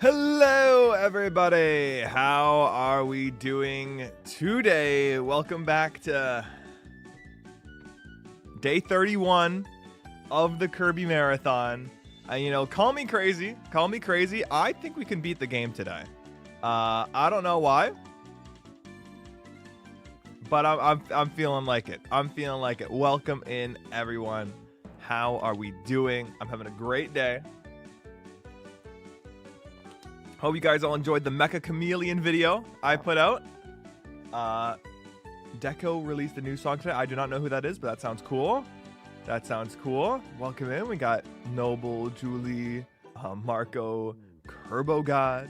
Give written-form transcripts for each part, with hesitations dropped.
Hello, everybody. How are we doing today? Welcome back to day 31 of the Kirby Marathon. Call me crazy. Call me crazy. I think we can beat the game today. I don't know why, but I'm feeling like it. I'm feeling like it. Welcome in, everyone. How are we doing? I'm having a great day. Hope you guys all enjoyed the Mecha Chameleon video I put out. Deco released a new song today. I do not know who that is, but that sounds cool. That sounds cool. Welcome in. We got Noble, Julie, Marco, Kerbo God,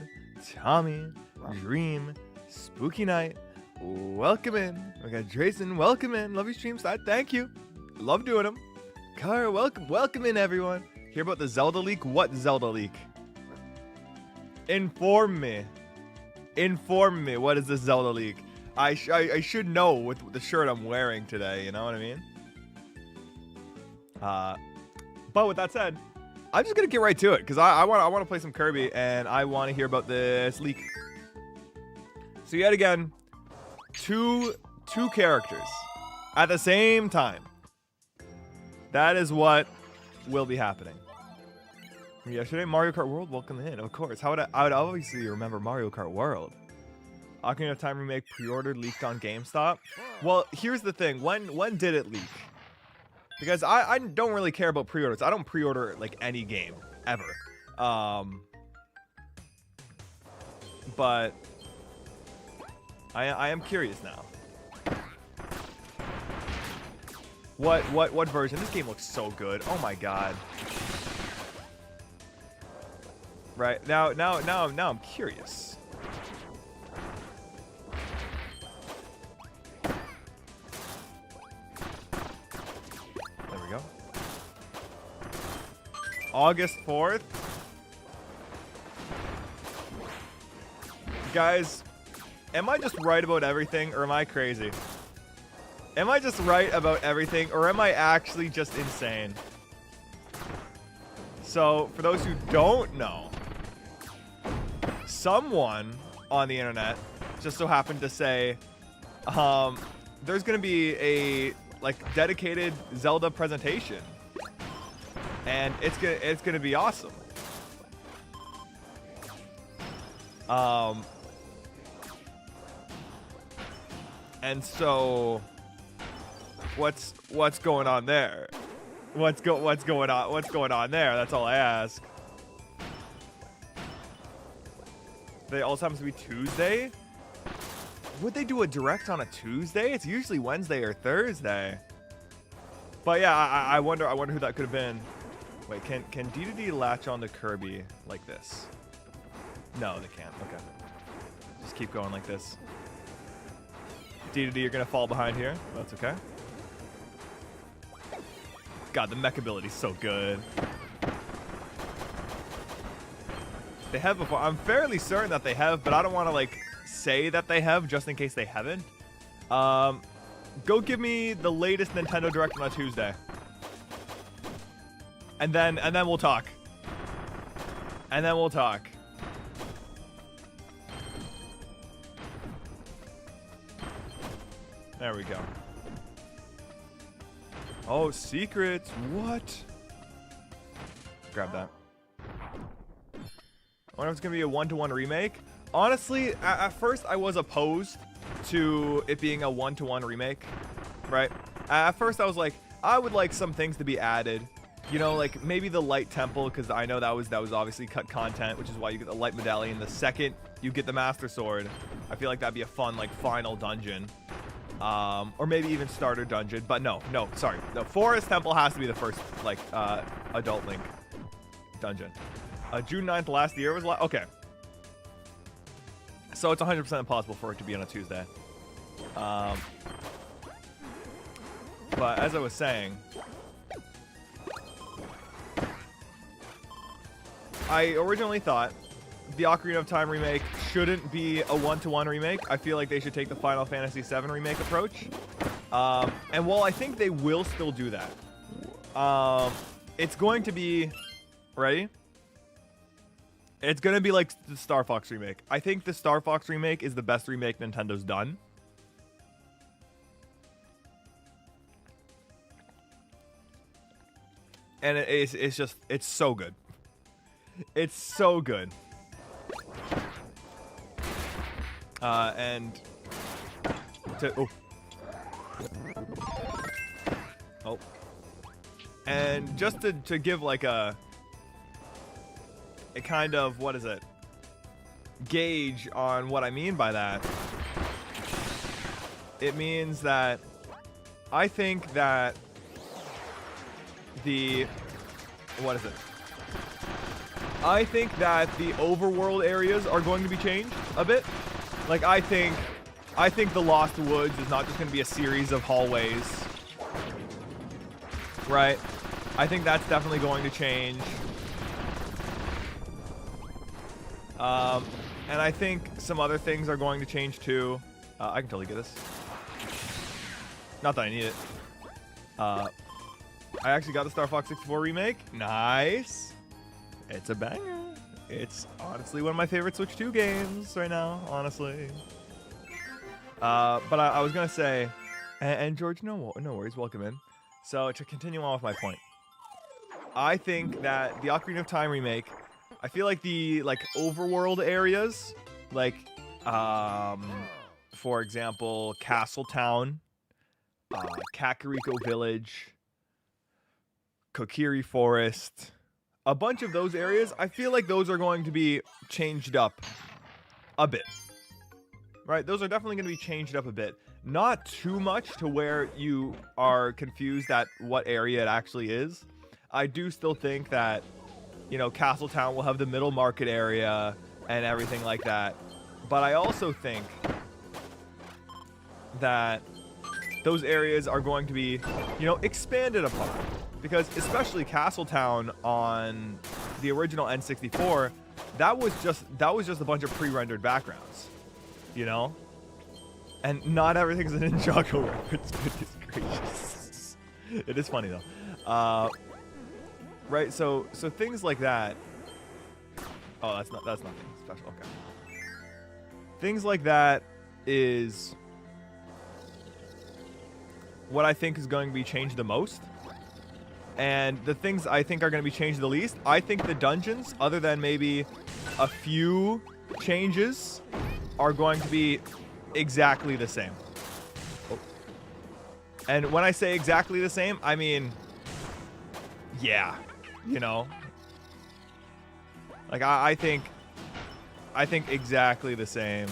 Tommy, Dream, Spooky Night. Welcome in. We got Jason. Welcome in. Love your stream side. Thank you. Love doing them. Car, welcome in, everyone. Hear about the Zelda leak? What Zelda leak? Inform me. Inform me. What is this Zelda leak? I should know with the shirt I'm wearing today. You know what I mean? But with that said, I'm just gonna get right to it because I want to play some Kirby and I want to hear about this leak. So yet again, two characters at the same time. That is what will be happening. Yesterday, Mario Kart World, welcome in. Of course, I would obviously remember Mario Kart World. Ocarina of Time remake pre-ordered, leaked on GameStop. Well, here's the thing. When did it leak? Because I don't really care about pre-orders. I don't pre-order like any game ever. But I am curious now. What version? This game looks so good. Oh my god. Right now I'm curious. There we go. August 4th. Guys, am I just right about everything or am I crazy? Am I just right about everything or am I actually just insane? So, for those who don't know, someone on the internet just so happened to say there's gonna be a dedicated Zelda presentation and it's gonna be awesome. And so what's going on there? What's going on there? That's all I ask. They also happens to be Tuesday. Would they do a direct on a Tuesday? It's usually Wednesday or Thursday. But yeah, I wonder who that could have been. Wait, can D2D latch on to Kirby like this? No, they can't. Okay. Just keep going like this. D2D, you're gonna fall behind here. That's okay. God, the mech ability's so good. They have before. I'm fairly certain that they have, but I don't want to say that they have just in case they haven't. Go give me the latest Nintendo Direct on a Tuesday. And then we'll talk. And then we'll talk. There we go. Oh, secrets. What? Grab that. I wonder if it's going to be a one-to-one remake. Honestly, at first I was opposed to it being a one-to-one remake, right? At first I was like, I would like some things to be added. You know, like maybe the light temple, because I know that was obviously cut content, which is why you get the light medallion. The second you get the master sword, I feel like that'd be a fun final dungeon. Or maybe even starter dungeon, but no, sorry. The forest temple has to be the first adult Link dungeon. June 9th last year was okay. So it's 100% impossible for it to be on a Tuesday. But as I was saying, I originally thought the Ocarina of Time remake shouldn't be a one-to-one remake. I feel like they should take the Final Fantasy VII remake approach. And while I think they will still do that, it's going to be... Ready? It's gonna be like the Star Fox remake. I think the Star Fox remake is the best remake Nintendo's done. And it's just, it's so good. It's so good. And to, and just to give like a kind of, what is it, gauge on what I mean by that. It means that I think that what is it? I think that the overworld areas are going to be changed a bit. Like, I think the Lost Woods is not just going to be a series of hallways. Right? I think that's definitely going to change. And I think some other things are going to change too. I can totally get this. Not that I need it. I actually got the Star Fox 64 remake. Nice. It's a banger. It's honestly one of my favorite Switch 2 games right now, honestly. But I was going to say, and George, no worries, welcome in. So to continue on with my point, I think that the Ocarina of Time remake, I feel like the overworld areas, like for example, Castle Town, Kakariko Village, Kokiri Forest, a bunch of those areas, I feel like those are going to be changed up a bit. Right? Those are definitely going to be changed up a bit. Not too much to where you are confused at what area it actually is. I do still think that, you know, Castle Town will have the middle market area and everything like that. But I also think that those areas are going to be, you know, expanded upon. Because especially Castle Town on the original N64, that was just a bunch of pre-rendered backgrounds, you know? And not everything's an Ninjago reference, goodness gracious. It is funny though. Right, so things like that. Oh, that's nothing special. Okay. Things like that is what I think is going to be changed the most. And the things I think are going to be changed the least, I think the dungeons, other than maybe a few changes, are going to be exactly the same. Oh. And when I say exactly the same, I mean, yeah, you know, like I think exactly the same.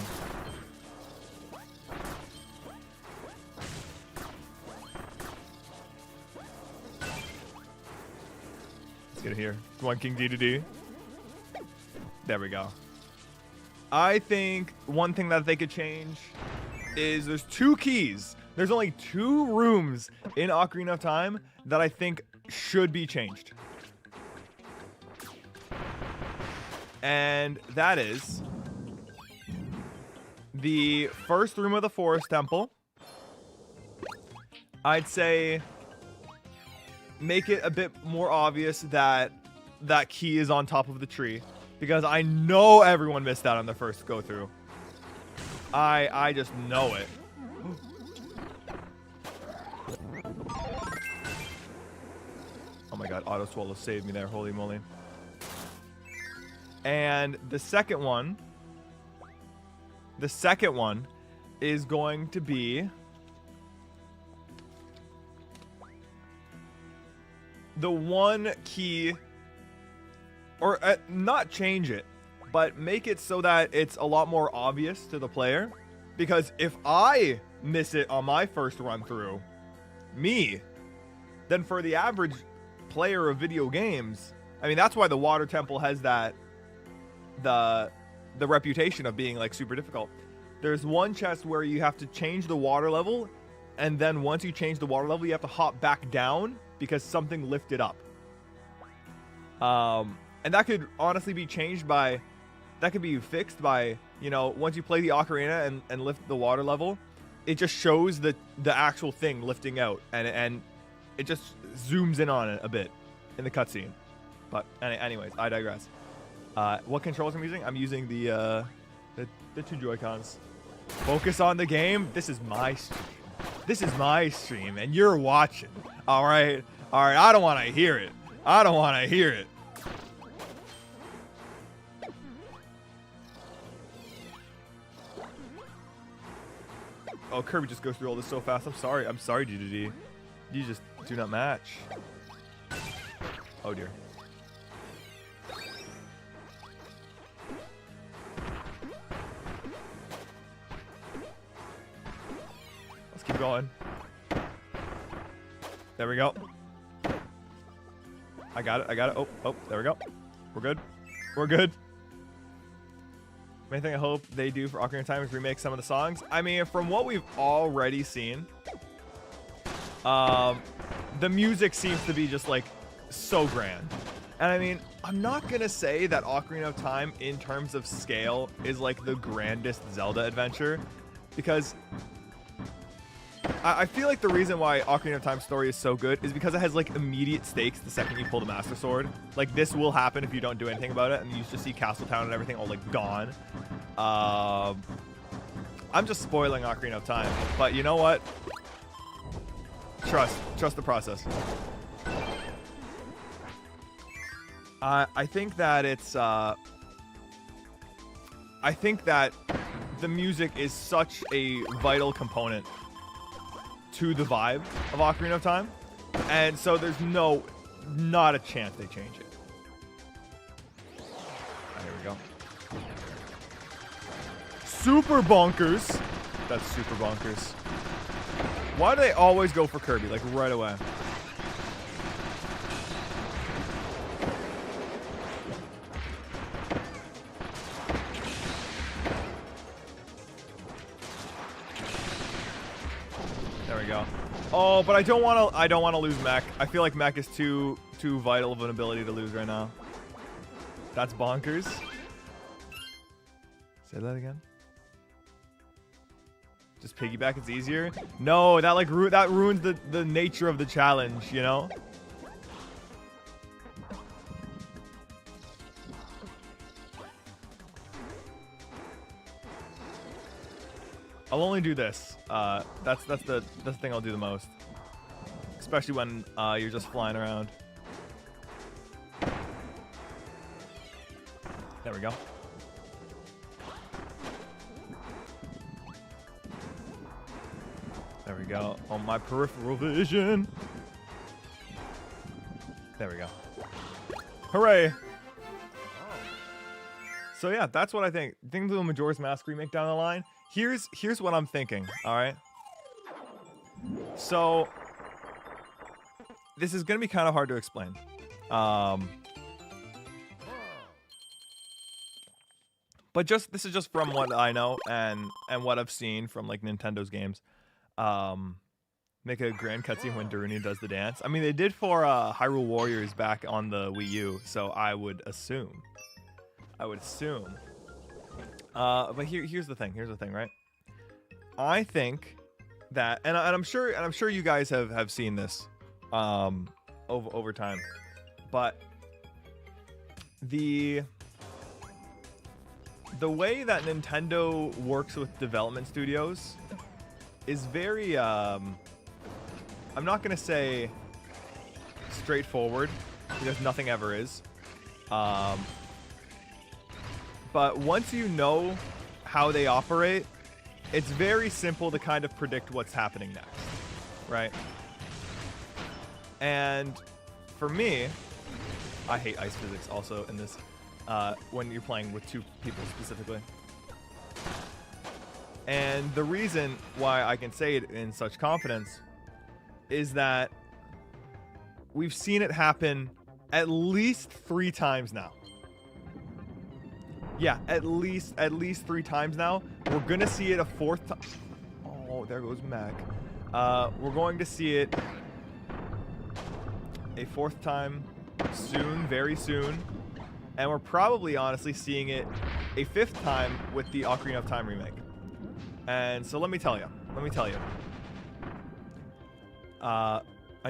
Let's get it here. Come on, King D2D. There we go. I think one thing that they could change is there's 2 keys. There's only 2 rooms in Ocarina of Time that I think should be changed. And that is the first room of the Forest Temple. I'd say make it a bit more obvious that that key is on top of the tree. Because I know everyone missed that on the first go through. I just know it. Oh my god, Auto Swallow saved me there, holy moly. And the second one is going to be the one key, or not change it, but make it so that it's a lot more obvious to the player. Because if I miss it on my first run through, then for the average player of video games, I mean, that's why the Water Temple has that, the reputation of being like super difficult. There's one chest where you have to change the water level, and then once you change the water level, you have to hop back down because something lifted up. And that could honestly be changed by, that could be fixed by, you know, once you play the ocarina and lift the water level, it just shows the actual thing lifting out, and it just zooms in on it a bit in the cutscene. But anyways, I digress. What controls I'm using? I'm using the 2 Joy-Cons. Focus on the game. This is my stream. This is my stream, and you're watching. All right. All right. I don't want to hear it. I don't want to hear it. Oh, Kirby just goes through all this so fast. I'm sorry. I'm sorry, GDD. You just do not match. Oh, dear. Let's keep going. There we go. I got it. I got it. Oh, there we go. We're good. We're good. Main thing I hope they do for Ocarina of Time is remake some of the songs. I mean, from what we've already seen, the music seems to be just like so grand. And I mean, I'm not gonna say that Ocarina of Time in terms of scale is like the grandest Zelda adventure, because I feel like the reason why Ocarina of Time's story is so good is because it has like immediate stakes the second you pull the Master Sword. Like, this will happen if you don't do anything about it, and you just see Castle Town and everything all like gone. I'm just spoiling Ocarina of Time, but you know what? Trust the process. I think that it's I think that the music is such a vital component to the vibe of Ocarina of Time, and so there's not a chance they change it. There we go. Super bonkers. That's super bonkers. Why do they always go for Kirby, like right away? There we go. Oh, but I don't want to lose Mech. I feel like Mech is too vital of an ability to lose right now. That's bonkers. Say that again. Just piggyback, it's easier. No, that like that ruins the nature of the challenge, you know? I'll only do this. That's the thing I'll do the most. Especially when you're just flying around. There we go. There we go. On my peripheral vision. There we go. Hooray! So yeah, that's what I think. Think of the Majora's Mask remake down the line. Here's what I'm thinking. All right. So this is gonna be kind of hard to explain. But this is just from what I know and what I've seen from like Nintendo's games. Make a grand cutscene when Daruni does the dance. I mean, they did for Hyrule Warriors back on the Wii U, so I would assume. But here's the thing. Here's the thing, right? I think that, and I'm sure you guys have seen this, over time, but the way that Nintendo works with development studios is very, I'm not gonna say straightforward, because nothing ever is. But once you know how they operate, it's very simple to kind of predict what's happening next, right? And for me, I hate ice physics also in this, when you're playing with 2 people specifically. And the reason why I can say it in such confidence is that we've seen it happen at least 3 times now. Yeah, at least 3 times now. We're gonna see it a 4th time. Oh, there goes Mac. We're going to see it a 4th time soon, very soon. And we're probably honestly seeing it a 5th time with the Ocarina of Time remake. And so let me tell you. I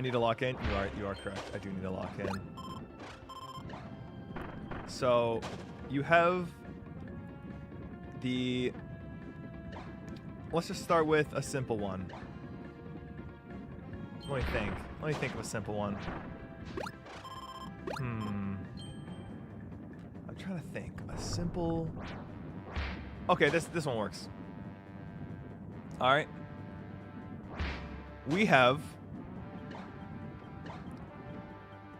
need to lock in. You are correct. I do need to lock in. So you have the... Let's just start with a simple one. Let me think of a simple one. I'm trying to think. A simple... Okay, this one works. All right. We have...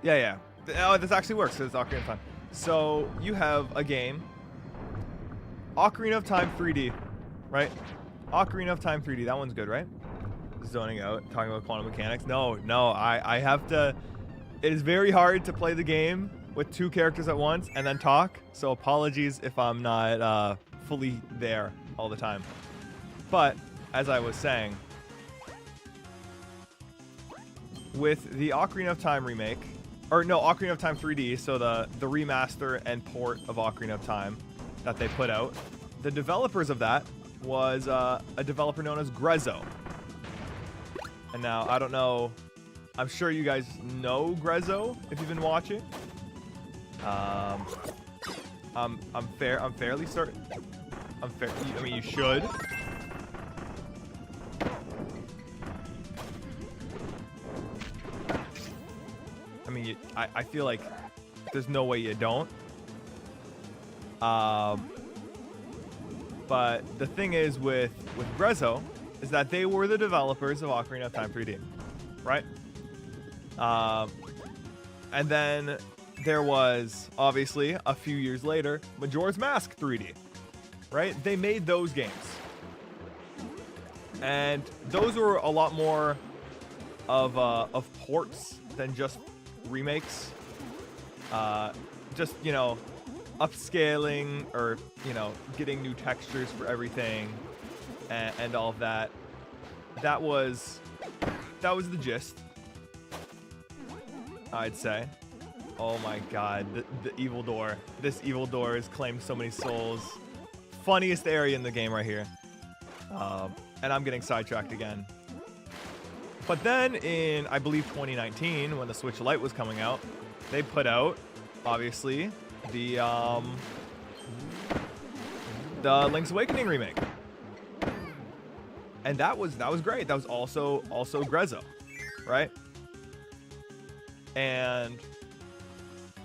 Yeah. Oh, this actually works because it's Ocarina of Time. So you have a game, Ocarina of Time 3D, right? Ocarina of Time 3D. That one's good, right? Zoning out, talking about quantum mechanics. No, I have to... It is very hard to play the game with 2 characters at once and then talk. So apologies if I'm not fully there all the time. But, as I was saying, with the Ocarina of Time remake, or no, Ocarina of Time 3D, so the remaster and port of Ocarina of Time that they put out, the developers of that was a developer known as Grezzo. And now, I don't know, I'm sure you guys know Grezzo if you've been watching. I'm fairly certain. I mean, you should. I mean, I feel like there's no way you don't. But the thing is with Grezzo is that they were the developers of Ocarina of Time 3D, right? And then there was, obviously, a few years later, Majora's Mask 3D, right? They made those games. And those were a lot more of ports than just remakes. Just, you know, upscaling or, you know, getting new textures for everything and all of that. That was the gist, I'd say. Oh my god, the evil door. This evil door has claimed so many souls. Funniest area in the game right here. And I'm getting sidetracked again. But then in, I believe, 2019, when the Switch Lite was coming out, they put out, obviously, the Link's Awakening remake. And that was great. That was also Grezzo, right? And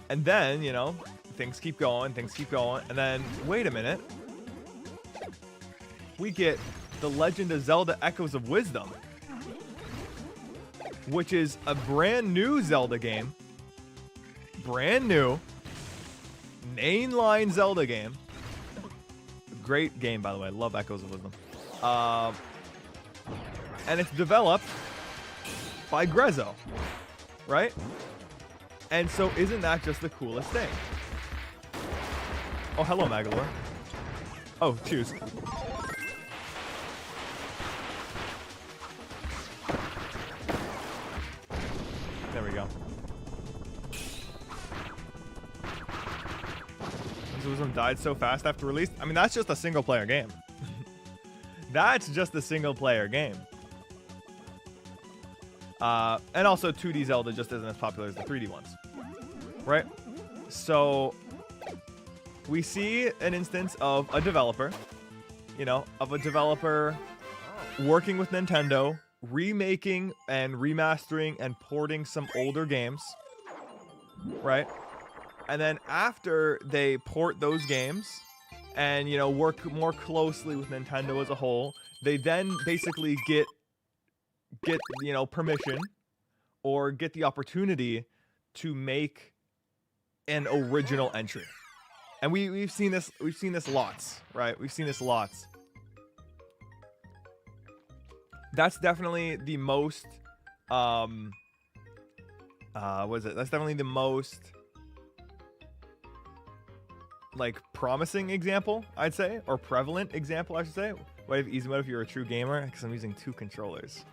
then, you know, things keep going, and then, wait a minute. We get The Legend of Zelda Echoes of Wisdom, which is a brand new Zelda game. Brand new. Mainline Zelda game. Great game, by the way. I love Echoes of Wisdom. And it's developed by Grezzo, right? And so isn't that just the coolest thing? Oh, hello, Magalore. Oh, choose. There we go. Wisdom died so fast after release. I mean, that's just a single player game. That's just a single player game. And also 2D Zelda just isn't as popular as the 3D ones. Right? So we see an instance of a developer, you know, working with Nintendo, remaking and remastering and porting some older games, right? And then after they port those games and, you know, work more closely with Nintendo as a whole, they then basically get you know, permission or get the opportunity to make an original entry. And we've seen this lots, right? We've seen this lots. That's definitely the most that's definitely the most like promising example, I'd say, or prevalent example, I should say. What if easy mode if you're a true gamer? Because I'm using 2 controllers.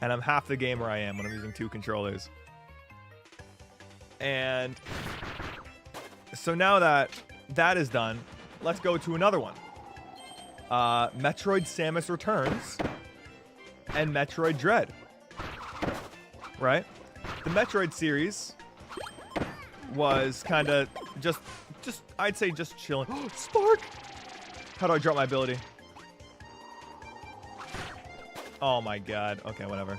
And I'm half the gamer I am when I'm using 2 controllers. And so now that that is done, let's go to another one. Metroid Samus Returns and Metroid Dread. Right? The Metroid series was kind of just I'd say just chilling. Spark! How do I drop my ability? Oh my god. Okay, whatever.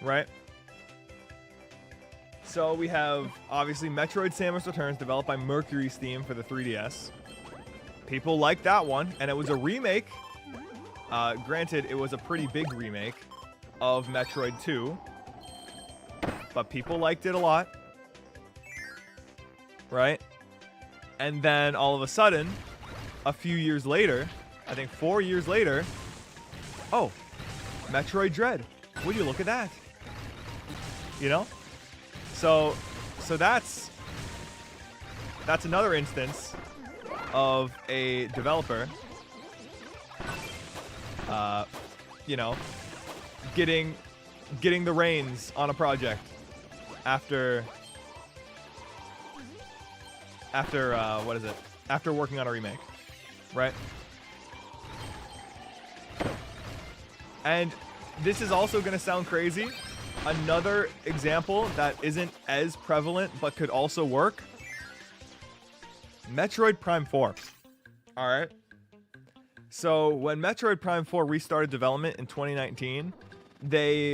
Right? So we have, obviously, Metroid Samus Returns, developed by Mercury Steam for the 3DS. People liked that one, and it was a remake. Granted, it was a pretty big remake of Metroid 2. But people liked it a lot. Right? And then, all of a sudden, a few years later, I think 4 years later, oh, Metroid Dread. Would you look at that? You know? So that's another instance of a developer, you know, getting the reins on a project after what is it? After working on a remake, right? And this is also going to sound crazy. Another example that isn't as prevalent but could also work. Metroid Prime 4. Alright. So when Metroid Prime 4 restarted development in 2019, they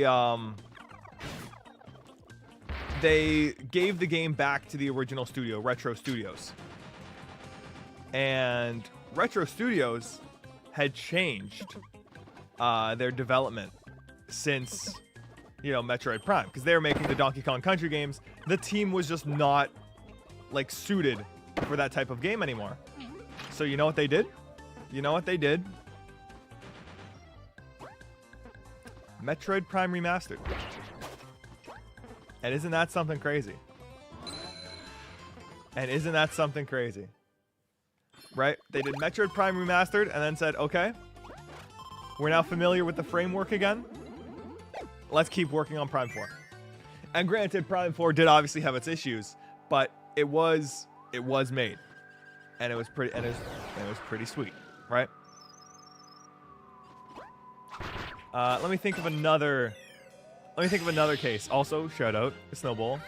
gave the game back to the original studio, Retro Studios. And Retro Studios had changed their development since, you know, Metroid Prime, because they were making the Donkey Kong Country games. The team was just not, like, suited for that type of game anymore. So you know what they did? You know what they did? Metroid Prime Remastered. And isn't that something crazy? And isn't that something crazy? Right? They did Metroid Prime Remastered and then said, okay, we're now familiar with the framework again. Let's keep working on Prime 4. And granted, Prime 4 did obviously have its issues, but it was made. And it was pretty sweet, right? Let me think of another case. Also, shout out Snowball.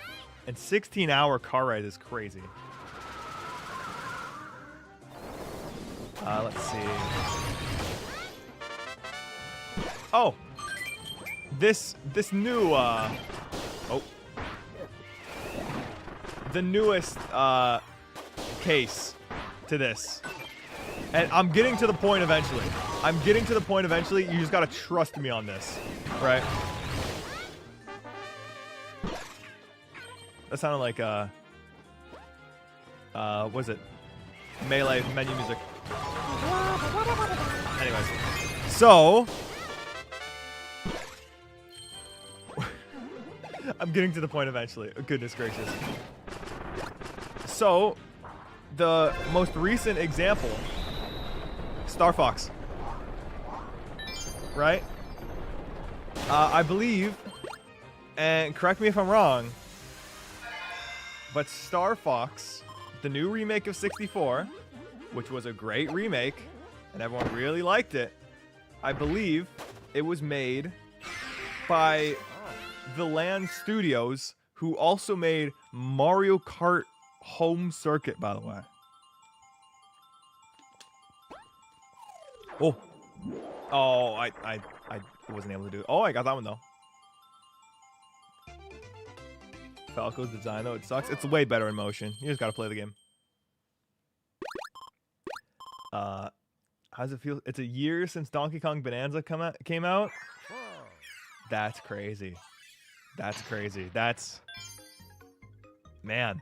And 16-hour car ride is crazy. Let's see. Oh, this new the newest case to this. And I'm getting to the point eventually. You just gotta trust me on this, right? That sounded like what is it? Melee menu music. Anyways, so I'm getting to the point eventually. Oh, goodness gracious. So, the most recent example, Star Fox, right? I believe, and correct me if I'm wrong, but Star Fox, the new remake of 64, which was a great remake, and everyone really liked it, I believe it was made by the Land Studios, who also made Mario Kart Home Circuit, by the way. Oh, I wasn't able to do it. Oh, I got that one though. Falco's design though, it sucks. It's way better in motion. You just gotta play the game. How does it feel? It's a year since Donkey Kong Bonanza came out. That's crazy. That's crazy. That's... Man.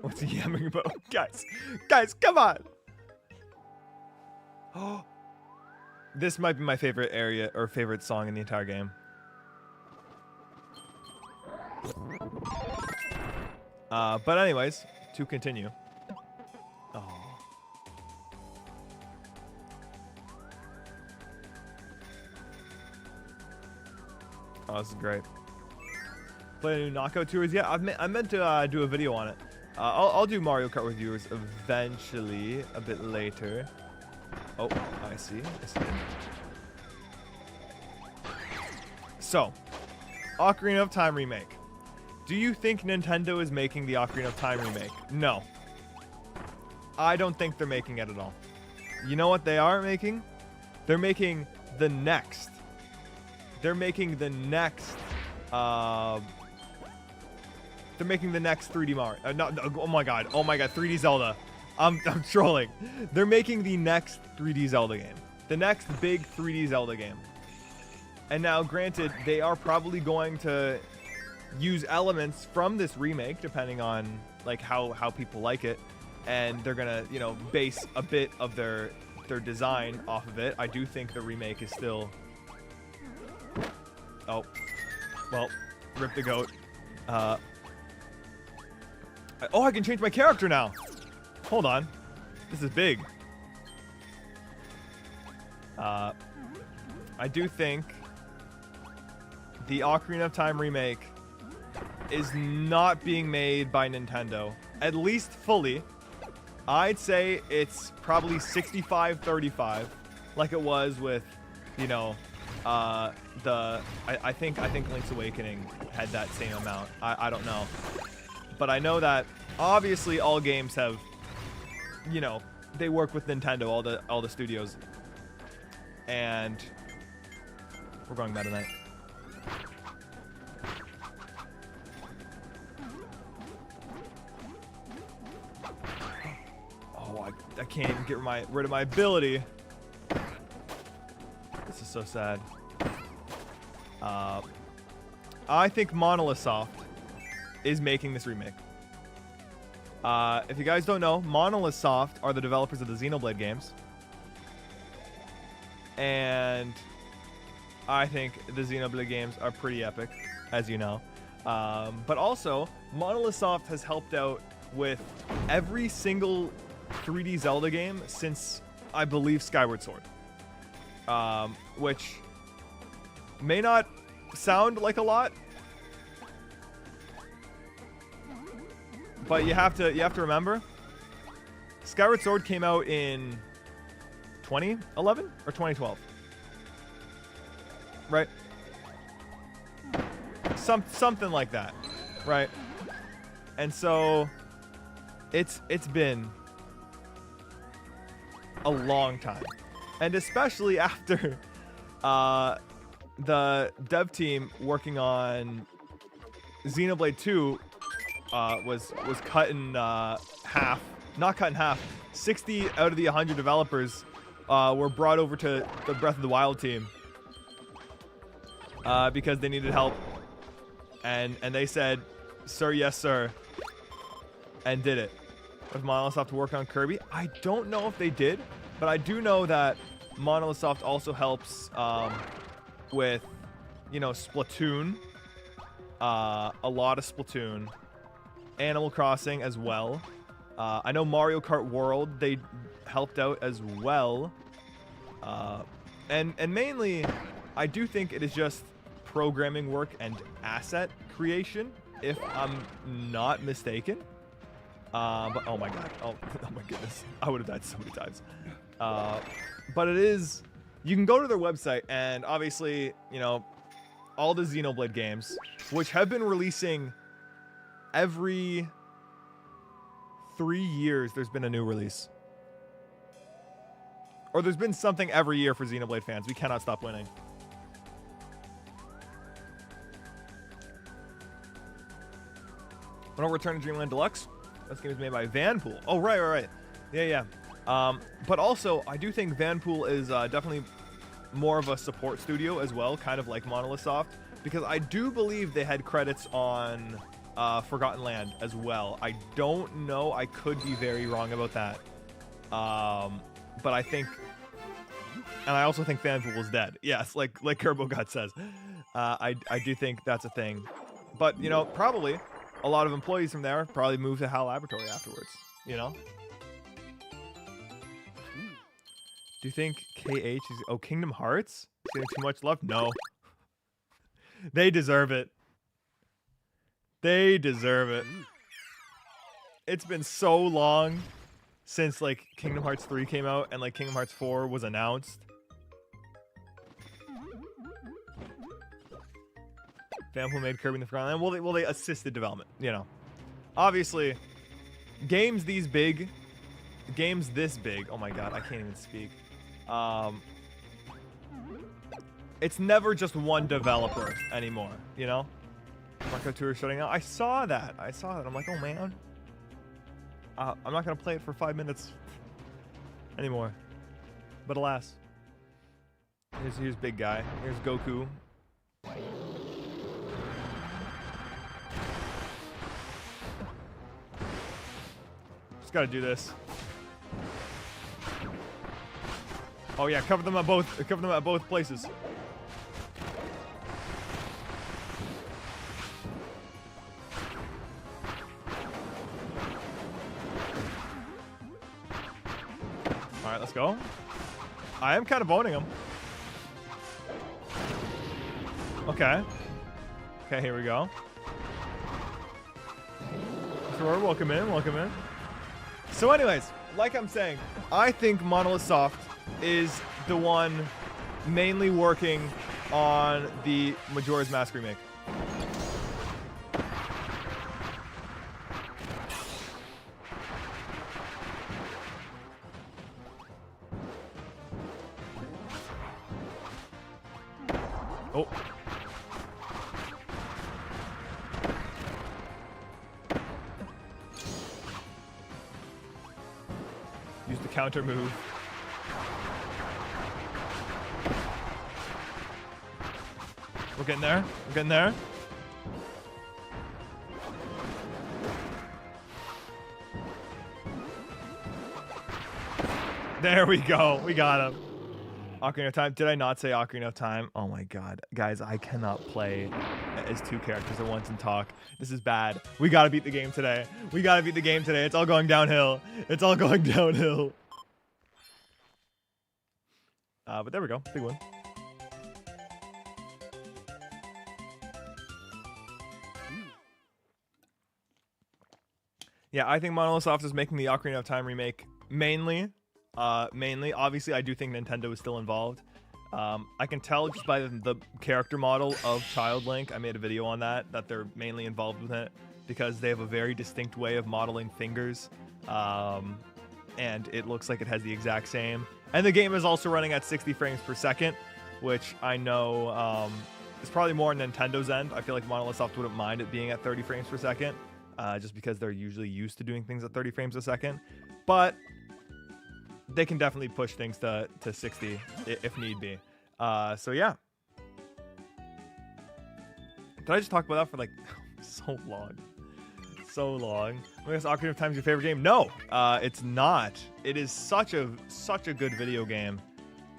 What's he yammering about? Guys, come on! Oh, this might be my favorite area or favorite song in the entire game. But anyways, to continue. Oh. Oh, this is great. Play a new Knockout Tours? Yeah, I meant to do a video on it. I'll do Mario Kart with viewers eventually, a bit later. Oh, I see. So, Ocarina of Time remake. Do you think Nintendo is making the Ocarina of Time remake? No. I don't think they're making it at all. You know what they are making? They're making the next. They're making the next. They're making the next 3D Mario. No, oh my god. Oh my god. 3D Zelda. I'm trolling. They're making the next 3D Zelda game. The next big 3D Zelda game. And now, granted, they are probably going to use elements from this remake, depending on like how people like it, and they're gonna, you know, base a bit of their design off of it. I do think the remake is still. Oh, well, rip the goat. Oh, I can change my character now. Hold on, this is big. I do think the Ocarina of Time remake is not being made by Nintendo, at least fully. I'd say it's probably 65-35, like it was with, you know, I think Link's Awakening had that same amount. I don't know, but I know that obviously all games have, you know, they work with Nintendo, all the studios, and we're going Meta Knight. I can't even get rid of my ability. This is so sad. I think Monolith Soft is making this remake. If you guys don't know, Monolith Soft are the developers of the Xenoblade games. And I think the Xenoblade games are pretty epic, as you know. But also, Monolith Soft has helped out with every single 3D Zelda game since, I believe, Skyward Sword. Which may not sound like a lot, but you have to remember, Skyward Sword came out in 2011 or 2012, right? Something like that, right? And so it's been a long time, and especially after the dev team working on Xenoblade 2 was cut in half. Not cut in half. 60 out of the 100 developers were brought over to the Breath of the Wild team because they needed help, and they said, "Sir, yes, sir," and did it. With Monolith Soft to work on Kirby, I don't know if they did, but I do know that Monolith Soft also helps with, you know, Splatoon, a lot of Splatoon, Animal Crossing as well. I know Mario Kart World, they helped out as well. And mainly, I do think it is just programming work and asset creation, if I'm not mistaken. But oh my god, oh my goodness, I would have died so many times. But it is, you can go to their website, and obviously, you know, all the Xenoblade games, which have been releasing every 3 years, there's been a new release. Or there's been something every year for Xenoblade fans. We cannot stop winning. When I return to Dreamland Deluxe, this game is made by Vanpool. Oh, right. Yeah. But also, I do think Vanpool is definitely more of a support studio as well, kind of like Monolith Soft, because I do believe they had credits on Forgotten Land as well. I don't know. I could be very wrong about that. But I think, and I also think Vanpool is dead. Yes, like KerboGod says. I do think that's a thing. But, you know, probably a lot of employees from there probably moved to HAL Laboratory afterwards, you know? Do you think KH is... Oh, Kingdom Hearts? Getting too much love? No. They deserve it. They deserve it. It's been so long since, like, Kingdom Hearts 3 came out and, like, Kingdom Hearts 4 was announced. Fam who made Kirby in the Forgotten Land. Well, they assisted development. You know, obviously, games this big. Oh my god, I can't even speak. It's never just one developer anymore. You know, Marco 2 is shutting out. I saw that. I'm like, oh man. I'm not gonna play it for 5 minutes anymore. But alas. Here's big guy. Here's Goku. Just gotta do this. Oh yeah, cover them at both places. All right, let's go. I am kind of owning him. Okay. Okay, here we go. Sure, welcome in, welcome in. So anyways, like I'm saying, I think Monolith Soft is the one mainly working on the Majora's Mask remake. Oh. Use the counter move. We're getting there. We're getting there. There we go. We got him. Ocarina of Time. Did I not say Ocarina of Time? Oh my god. Guys, I cannot play as two characters at once and talk. This is bad. We gotta beat the game today. We gotta beat the game today. It's all going downhill. It's all going downhill. But there we go. Big win. Yeah, I think Monolith Soft is making the Ocarina of Time remake mainly. Obviously, I do think Nintendo is still involved. I can tell just by the character model of Child Link, I made a video on that they're mainly involved with it because they have a very distinct way of modeling fingers. And it looks like it has the exact same. And the game is also running at 60 frames per second, which I know is probably more on Nintendo's end. I feel like Monolith Soft wouldn't mind it being at 30 frames per second, just because they're usually used to doing things at 30 frames a second. But they can definitely push things to 60 if need be. So yeah. Did I just talk about that for like so long? So long. I guess Ocarina of Time is your favorite game? No, it's not. It is such a good video game.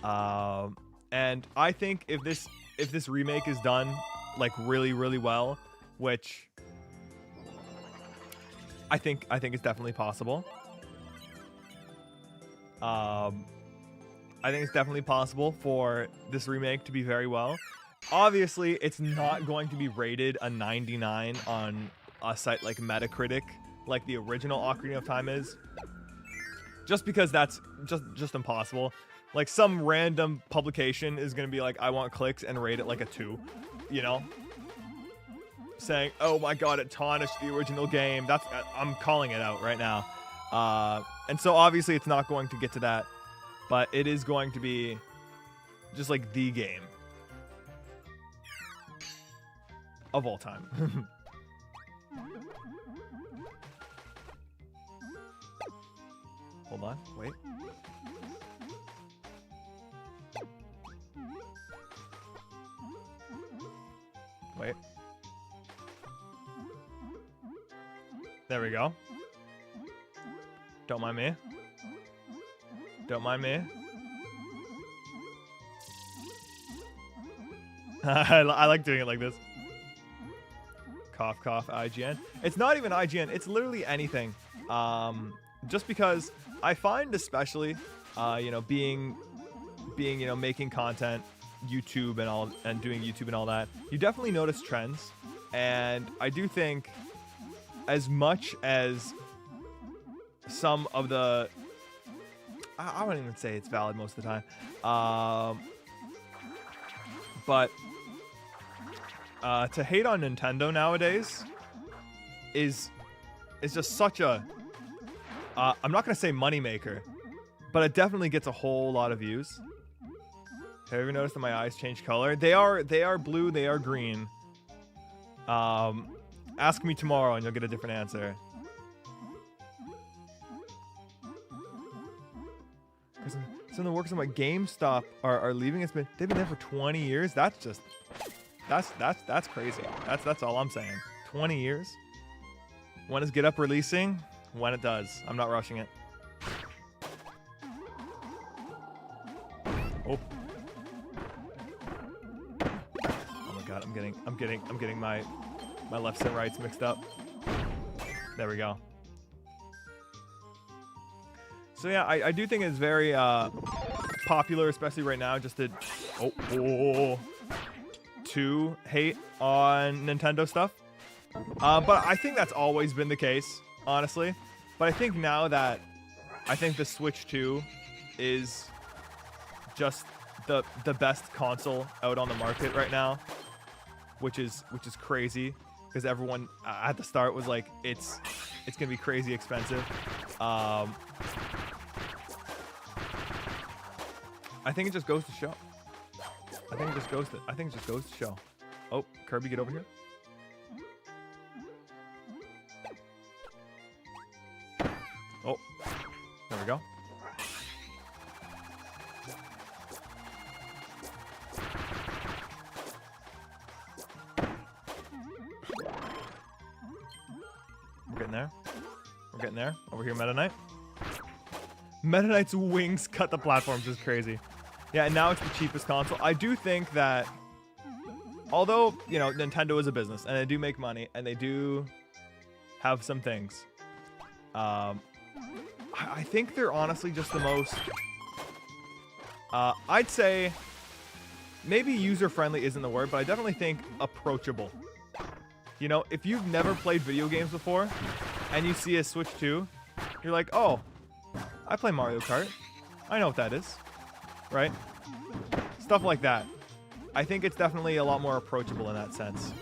And I think if this remake is done like really well, which I think it's definitely possible. I think it's definitely possible for this remake to be very well. Obviously, it's not going to be rated a 99 on a site like Metacritic, like the original Ocarina of Time is. Just because that's just impossible. Like some random publication is going to be like, I want clicks and rate it like a 2, you know? Saying, oh my god, it tarnished the original game. I'm calling it out right now. And so obviously it's not going to get to that, but it is going to be just like the game of all time. Hold on, wait. Wait. There we go. Don't mind me. Don't mind me. I like doing it like this. Cough, cough, IGN. It's not even IGN. It's literally anything. Just because I find, especially, you know, being, you know, making content, YouTube and doing YouTube and all that, you definitely notice trends. And I do think, as much as some of the, I wouldn't even say it's valid most of the time, but to hate on Nintendo nowadays is just such a I'm not gonna say moneymaker, but it definitely gets a whole lot of views. Have you ever noticed that my eyes change color? They are blue, they are green. Ask me tomorrow and you'll get a different answer. Some of the workers on my GameStop are leaving. They've been there for 20 years. That's crazy. That's all I'm saying. 20 years. When is Get Up releasing? When it does. I'm not rushing it. Oh. Oh my god, I'm getting my lefts and rights mixed up. There we go. So yeah, I do think it's very popular, especially right now, just to to hate on Nintendo stuff. But I think that's always been the case, honestly. But I think now that the Switch 2 is just the best console out on the market right now, which is crazy because everyone at the start was like, it's gonna be crazy expensive. I think it just goes to show. I think it just goes to show. Oh, Kirby, get over here. Oh, there we go. We're getting there. We're getting there. Over here, Meta Knight. Meta Knight's wings cut the platforms is crazy. Yeah, and now it's the cheapest console. I do think that, although, you know, Nintendo is a business, and they do make money, and they do have some things, I think they're honestly just the most, I'd say, maybe user-friendly isn't the word, but I definitely think approachable. You know, if you've never played video games before, and you see a Switch 2, you're like, oh, I play Mario Kart. I know what that is. Right? Stuff like that. I think it's definitely a lot more approachable in that sense.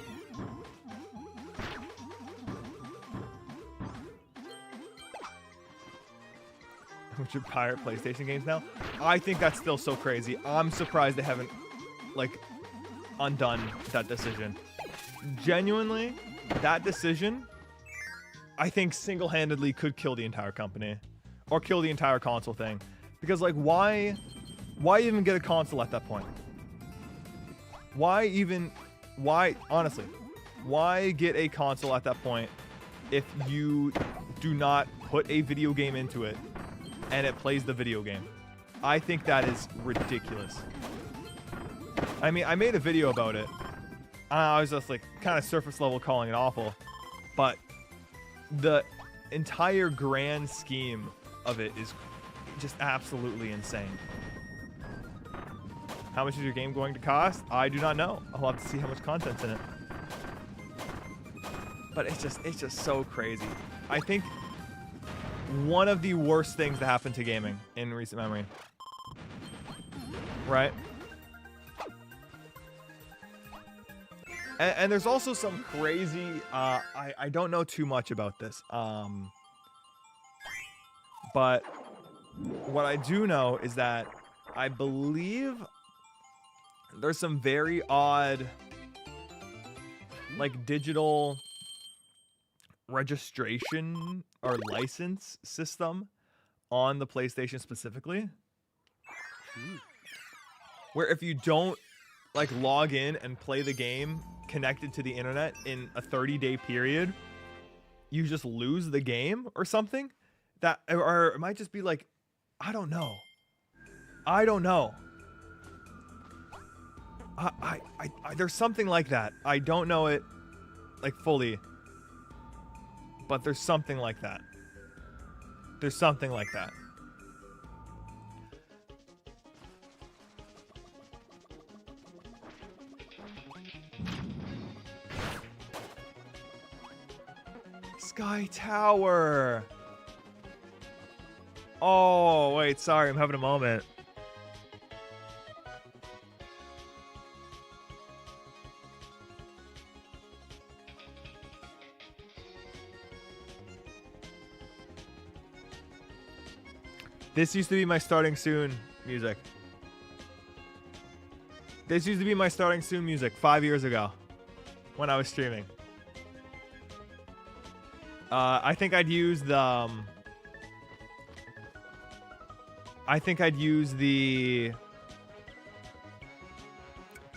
We should pirate PlayStation games now. I think that's still so crazy. I'm surprised they haven't, like, undone that decision. Genuinely, that decision, I think single-handedly could kill the entire company. Or kill the entire console thing. Because, like, why even get a console at that point? Honestly, why get a console at that point if you do not put a video game into it and it plays the video game? I think that is ridiculous. I mean, I made a video about it. I was just like kind of surface level calling it awful, but the entire grand scheme of it is just absolutely insane. How much is your game going to cost? I do not know. I'll have to see how much content's in it. But it's just so crazy. I think one of the worst things to happen to gaming in recent memory. Right? And there's also some crazy, I don't know too much about this. But what I do know is that I believe there's some very odd, like, digital registration or license system on the PlayStation specifically. Where if you don't, like, log in and play the game connected to the internet in a 30-day period, you just lose the game or something. That, or it might just be like, I don't know. There's something like that. I don't know it, like, fully, but there's something like that. There's something like that. Sky Tower. Oh, wait, sorry, I'm having a moment. This used to be my starting soon music. This used to be my starting soon music 5 years ago when I was streaming. I think I'd use the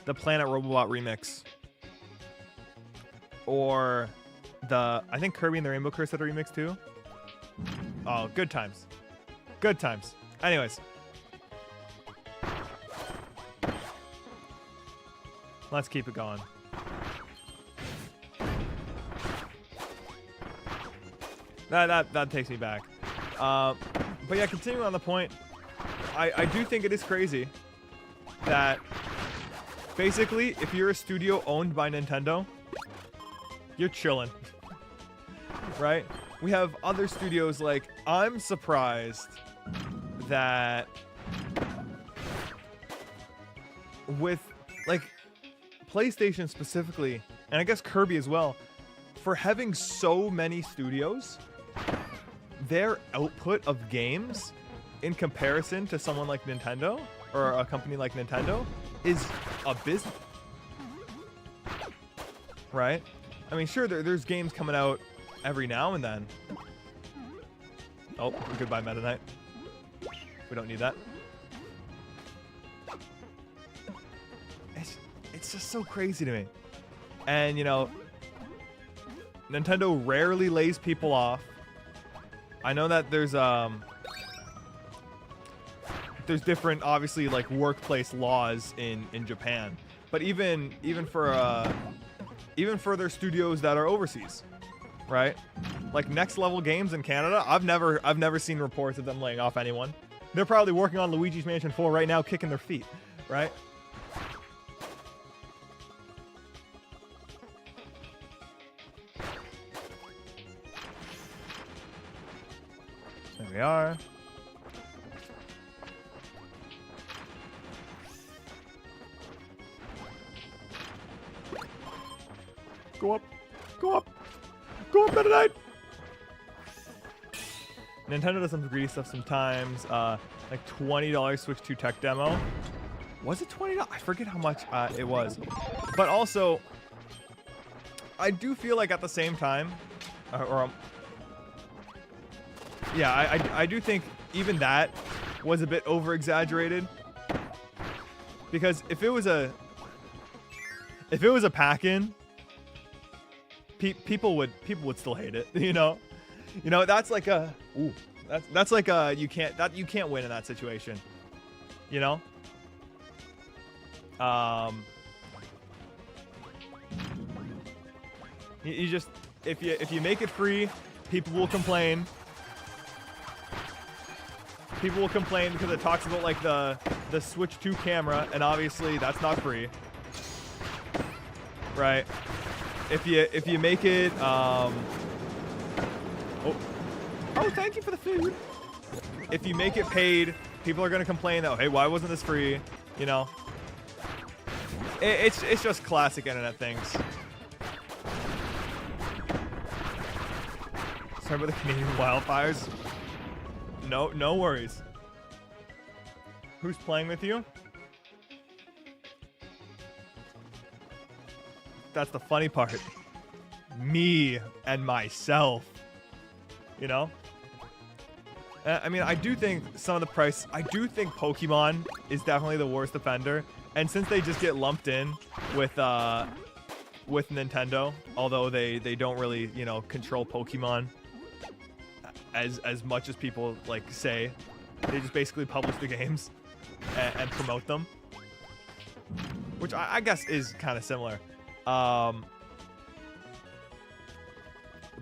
Planet Robobot remix, or I think Kirby and the Rainbow Curse had a remix too. Oh, good times. Good times. Anyways. Let's keep it going. That takes me back. But yeah, continuing on the point, I do think it is crazy that basically, if you're a studio owned by Nintendo, you're chilling. Right? We have other studios like, I'm surprised that with like PlayStation specifically, and I guess Kirby as well, for having so many studios, their output of games in comparison to someone like Nintendo or a company like Nintendo is abysmal. Right? I mean, sure, there's games coming out every now and then. Oh, goodbye, Meta Knight. We don't need that. It's just so crazy to me. And, you know, Nintendo rarely lays people off. I know that there's different, obviously, like workplace laws in Japan, but even for their studios that are overseas, right? Like Next Level Games in Canada, I've never seen reports of them laying off anyone. They're probably working on Luigi's Mansion 4 right now, kicking their feet, right? There we are. Go up. Go up. Go up, Meta Knight. Nintendo does some greedy stuff sometimes. Like $20 Switch 2 tech demo. Was it $20? I forget how much it was. But also, I do feel like at the same time, yeah, I do think even that was a bit over-exaggerated. Because if it was a pack-in, people would still hate it, you know? You know, that's like a that's like a you can't win in that situation. You know? You just if you make it free, people will complain. People will complain because it talks about like the Switch 2 camera, and obviously that's not free. Right? If you make it Oh, thank you for the food. If you make it paid, people are gonna complain that, oh, hey, why wasn't this free? You know? It's just classic internet things. Sorry about the Canadian wildfires. No worries. Who's playing with you? That's the funny part. Me and myself. You know? I mean, I do think some of the price... I do think Pokemon is definitely the worst offender. And since they just get lumped in with Nintendo, although they don't really, you know, control Pokemon as much as people, like, say. They just basically publish the games and promote them. Which I guess is kind of similar.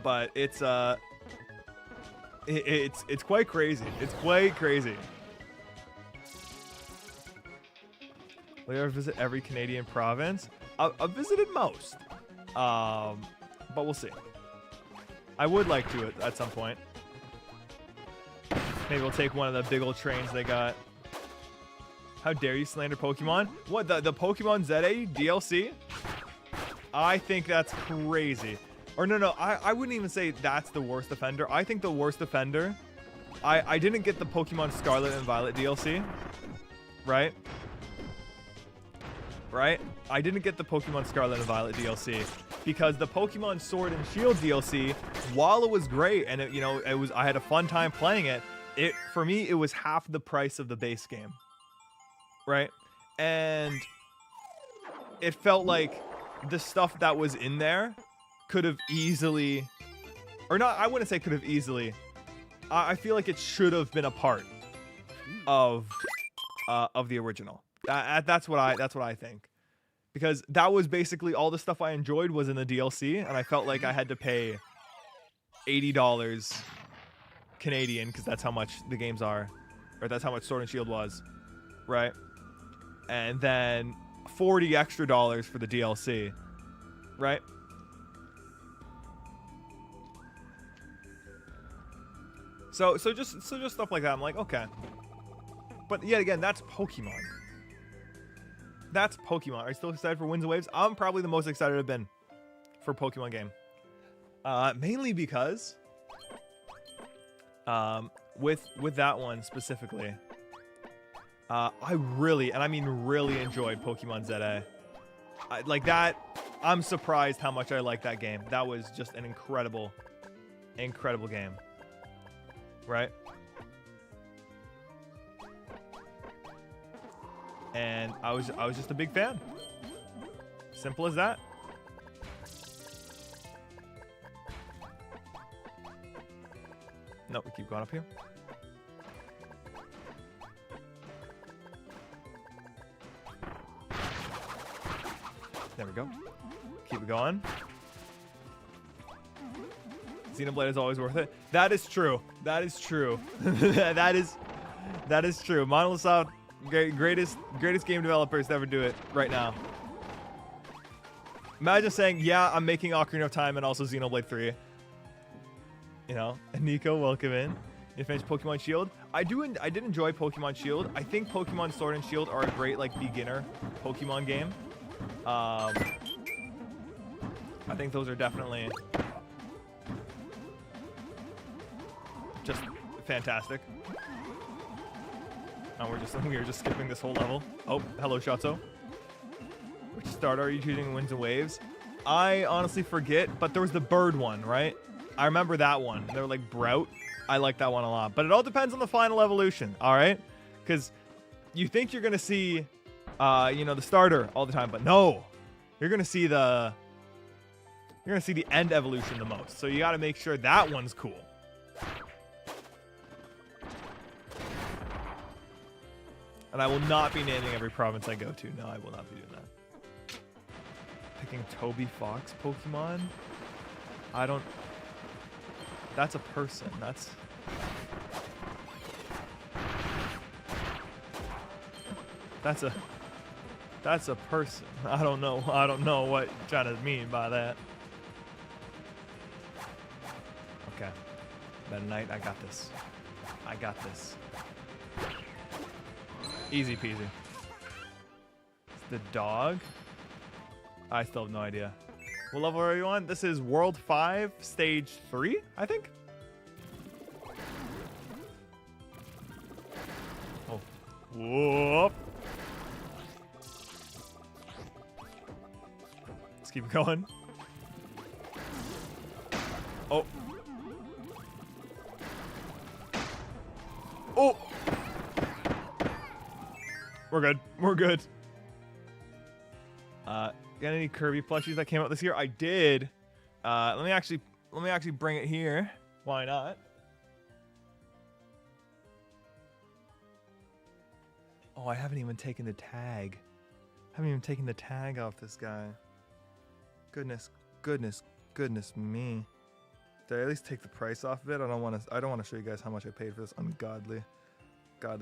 But it's quite crazy. It's quite crazy. Will you ever visit every Canadian province? I've visited most. But we'll see. I would like to at some point. Maybe we'll take one of the big old trains they got. How dare you slander Pokemon? What, the Pokemon ZA DLC? I think that's crazy. Or no, I wouldn't even say that's the worst offender. I think the worst offender I didn't get the Pokemon Scarlet and Violet DLC, right? Right? I didn't get the Pokemon Scarlet and Violet DLC because the Pokemon Sword and Shield DLC, while it was great and I had a fun time playing it, for me it was half the price of the base game, right? And it felt like the stuff that was in there could have easily, or not, I wouldn't say could have easily. I feel like it should have been a part of the original. That's what I think, because that was basically all the stuff I enjoyed was in the DLC, and I felt like I had to pay $80 Canadian because that's how much the games are, or that's how much Sword and Shield was, right? And then $40 extra for the DLC, right? So just stuff like that. I'm like, okay. But yet again, that's Pokemon. That's Pokemon. Are you still excited for Winds and Waves? I'm probably the most excited I've been for a Pokemon game. Mainly because with that one specifically, I really, and I mean really, enjoyed Pokemon ZA. Like that, I'm surprised how much I like that game. That was just an incredible game. Right? And I was just a big fan. Simple as that. No, we keep going up here. There we go. Keep it going. Xenoblade is always worth it. That is true. That is true. that is true. Monolith Soft, greatest game developers to ever do it right now. Imagine saying, yeah, I'm making Ocarina of Time and also Xenoblade 3. You know, and Nico, welcome in. You finished Pokemon Shield. I did enjoy Pokemon Shield. I think Pokemon Sword and Shield are a great like beginner Pokemon game. I think those are definitely just fantastic. And we are just skipping this whole level. Oh, hello, Shatso. Which starter are you choosing, Winds and Waves? I honestly forget, but there was the bird one, right? I remember that one. They were like Brout. I like that one a lot. But it all depends on the final evolution, all right? Because you think you're gonna see, the starter all the time, but no, you're gonna see the end evolution the most. So you got to make sure that one's cool. And I will not be naming every province I go to. No, I will not be doing that. Picking Toby Fox Pokemon? I don't... That's a person. That's a person. I don't know what you're trying to mean by that. Okay. Meta Knight, I got this. I got this. Easy peasy. It's the dog? I still have no idea. What level are you on? This is World 5, Stage 3, I think? Oh. Whoop. Let's keep going. Oh. Oh! We're good. We're good. Got any Kirby plushies that came out this year? I did. Let me actually bring it here. Why not? Oh, I haven't even taken the tag. I haven't even taken the tag off this guy. Goodness me. Did I at least take the price off of it? I don't want to show you guys how much I paid for this ungodly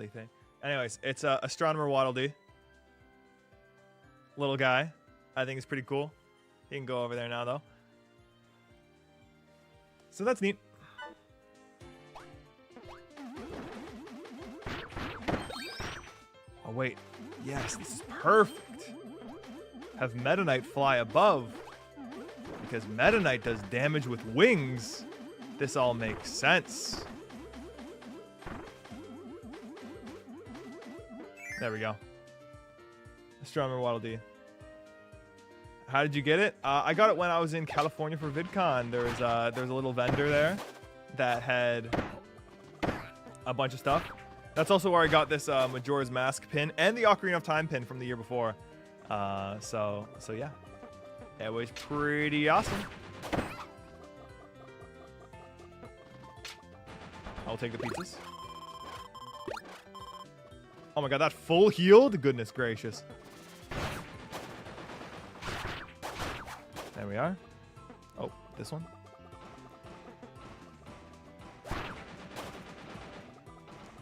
thing. Anyways, it's Astronomer Waddle Dee. Little guy. I think it's pretty cool. He can go over there now, though. So that's neat. Oh, wait. Yes, this is perfect. Have Meta Knight fly above. Because Meta Knight does damage with wings. This all makes sense. There we go. Astronomer Waddle Dee. How did you get it? I got it when I was in California for VidCon. There was a little vendor there that had a bunch of stuff. That's also where I got this Majora's Mask pin and the Ocarina of Time pin from the year before. So yeah, it was pretty awesome. I'll take the pizzas. Oh my god, that full healed? Goodness gracious. There we are. Oh, this one.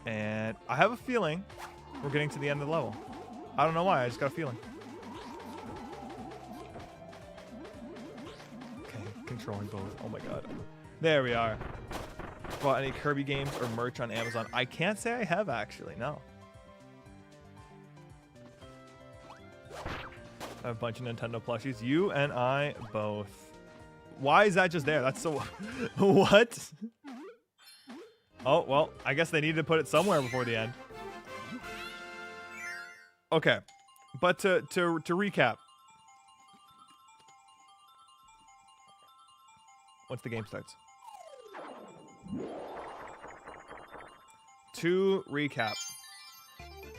And I have a feeling we're getting to the end of the level. I don't know why, I just got a feeling. Okay, controlling both. Oh my god. There we are. Bought any Kirby games or merch on Amazon? I can't say I have actually, no. I have a bunch of Nintendo plushies. You and I both. Why is that just there? That's so... What? Oh, well, I guess they needed to put it somewhere before the end. Okay. But to recap. Once the game starts. To recap.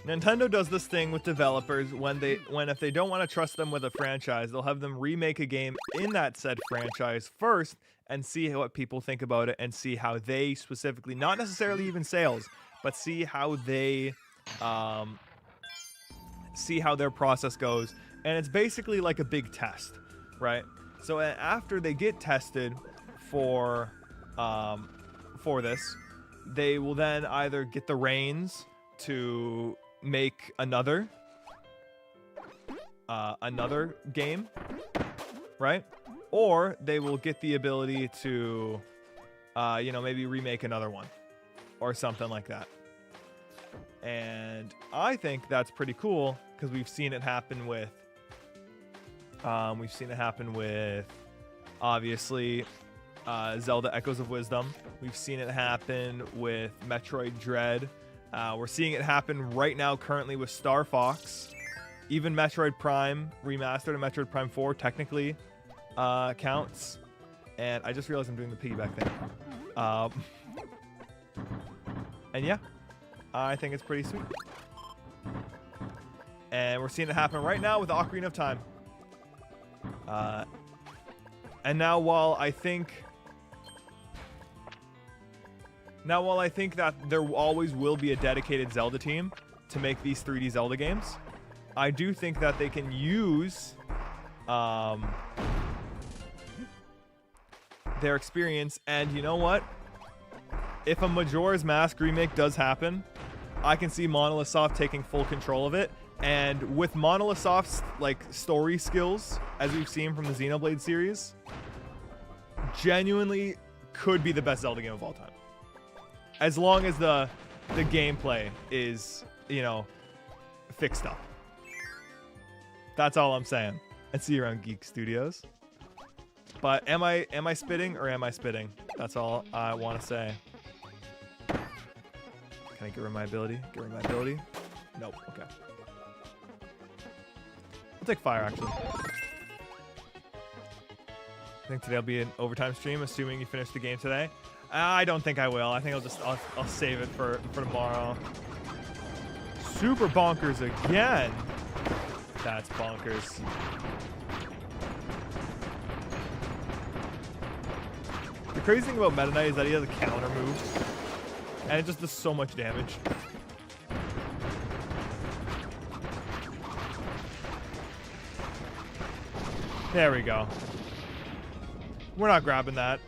Nintendo does this thing with developers when if they don't want to trust them with a franchise, they'll have them remake a game in that said franchise first and see what people think about it and see how they specifically, not necessarily even sales, but see how they see how their process goes. And it's basically like a big test, right? So after they get tested for this, they will then either get the reins to make another game, right? Or they will get the ability to maybe remake another one or something like that. And I think that's pretty cool because we've seen it happen with obviously Zelda Echoes of Wisdom. We've seen it happen with Metroid Dread. We're seeing it happen right now currently with Star Fox. Even Metroid Prime Remastered and Metroid Prime 4 technically counts. And I just realized I'm doing the piggyback thing. And yeah, I think it's pretty sweet. And we're seeing it happen right now with Ocarina of Time. And now while I think that there always will be a dedicated Zelda team to make these 3D Zelda games, I do think that they can use their experience. And you know what? If a Majora's Mask remake does happen, I can see Monolith Soft taking full control of it. And with Monolith Soft's story skills, as we've seen from the Xenoblade series, genuinely could be the best Zelda game of all time. As long as the gameplay is, fixed up. That's all I'm saying. I see you around Geek Studios. But am I spitting or am I spitting? That's all I want to say. Can I get rid of my ability? Get rid of my ability? Nope. Okay. I'll take fire, actually. I think today will be an overtime stream, assuming you finish the game today. I don't think I will. I think I'll save it for tomorrow. Super bonkers again. That's bonkers. The crazy thing about Meta Knight is that he has a counter move, and it just does so much damage. There we go. We're not grabbing that.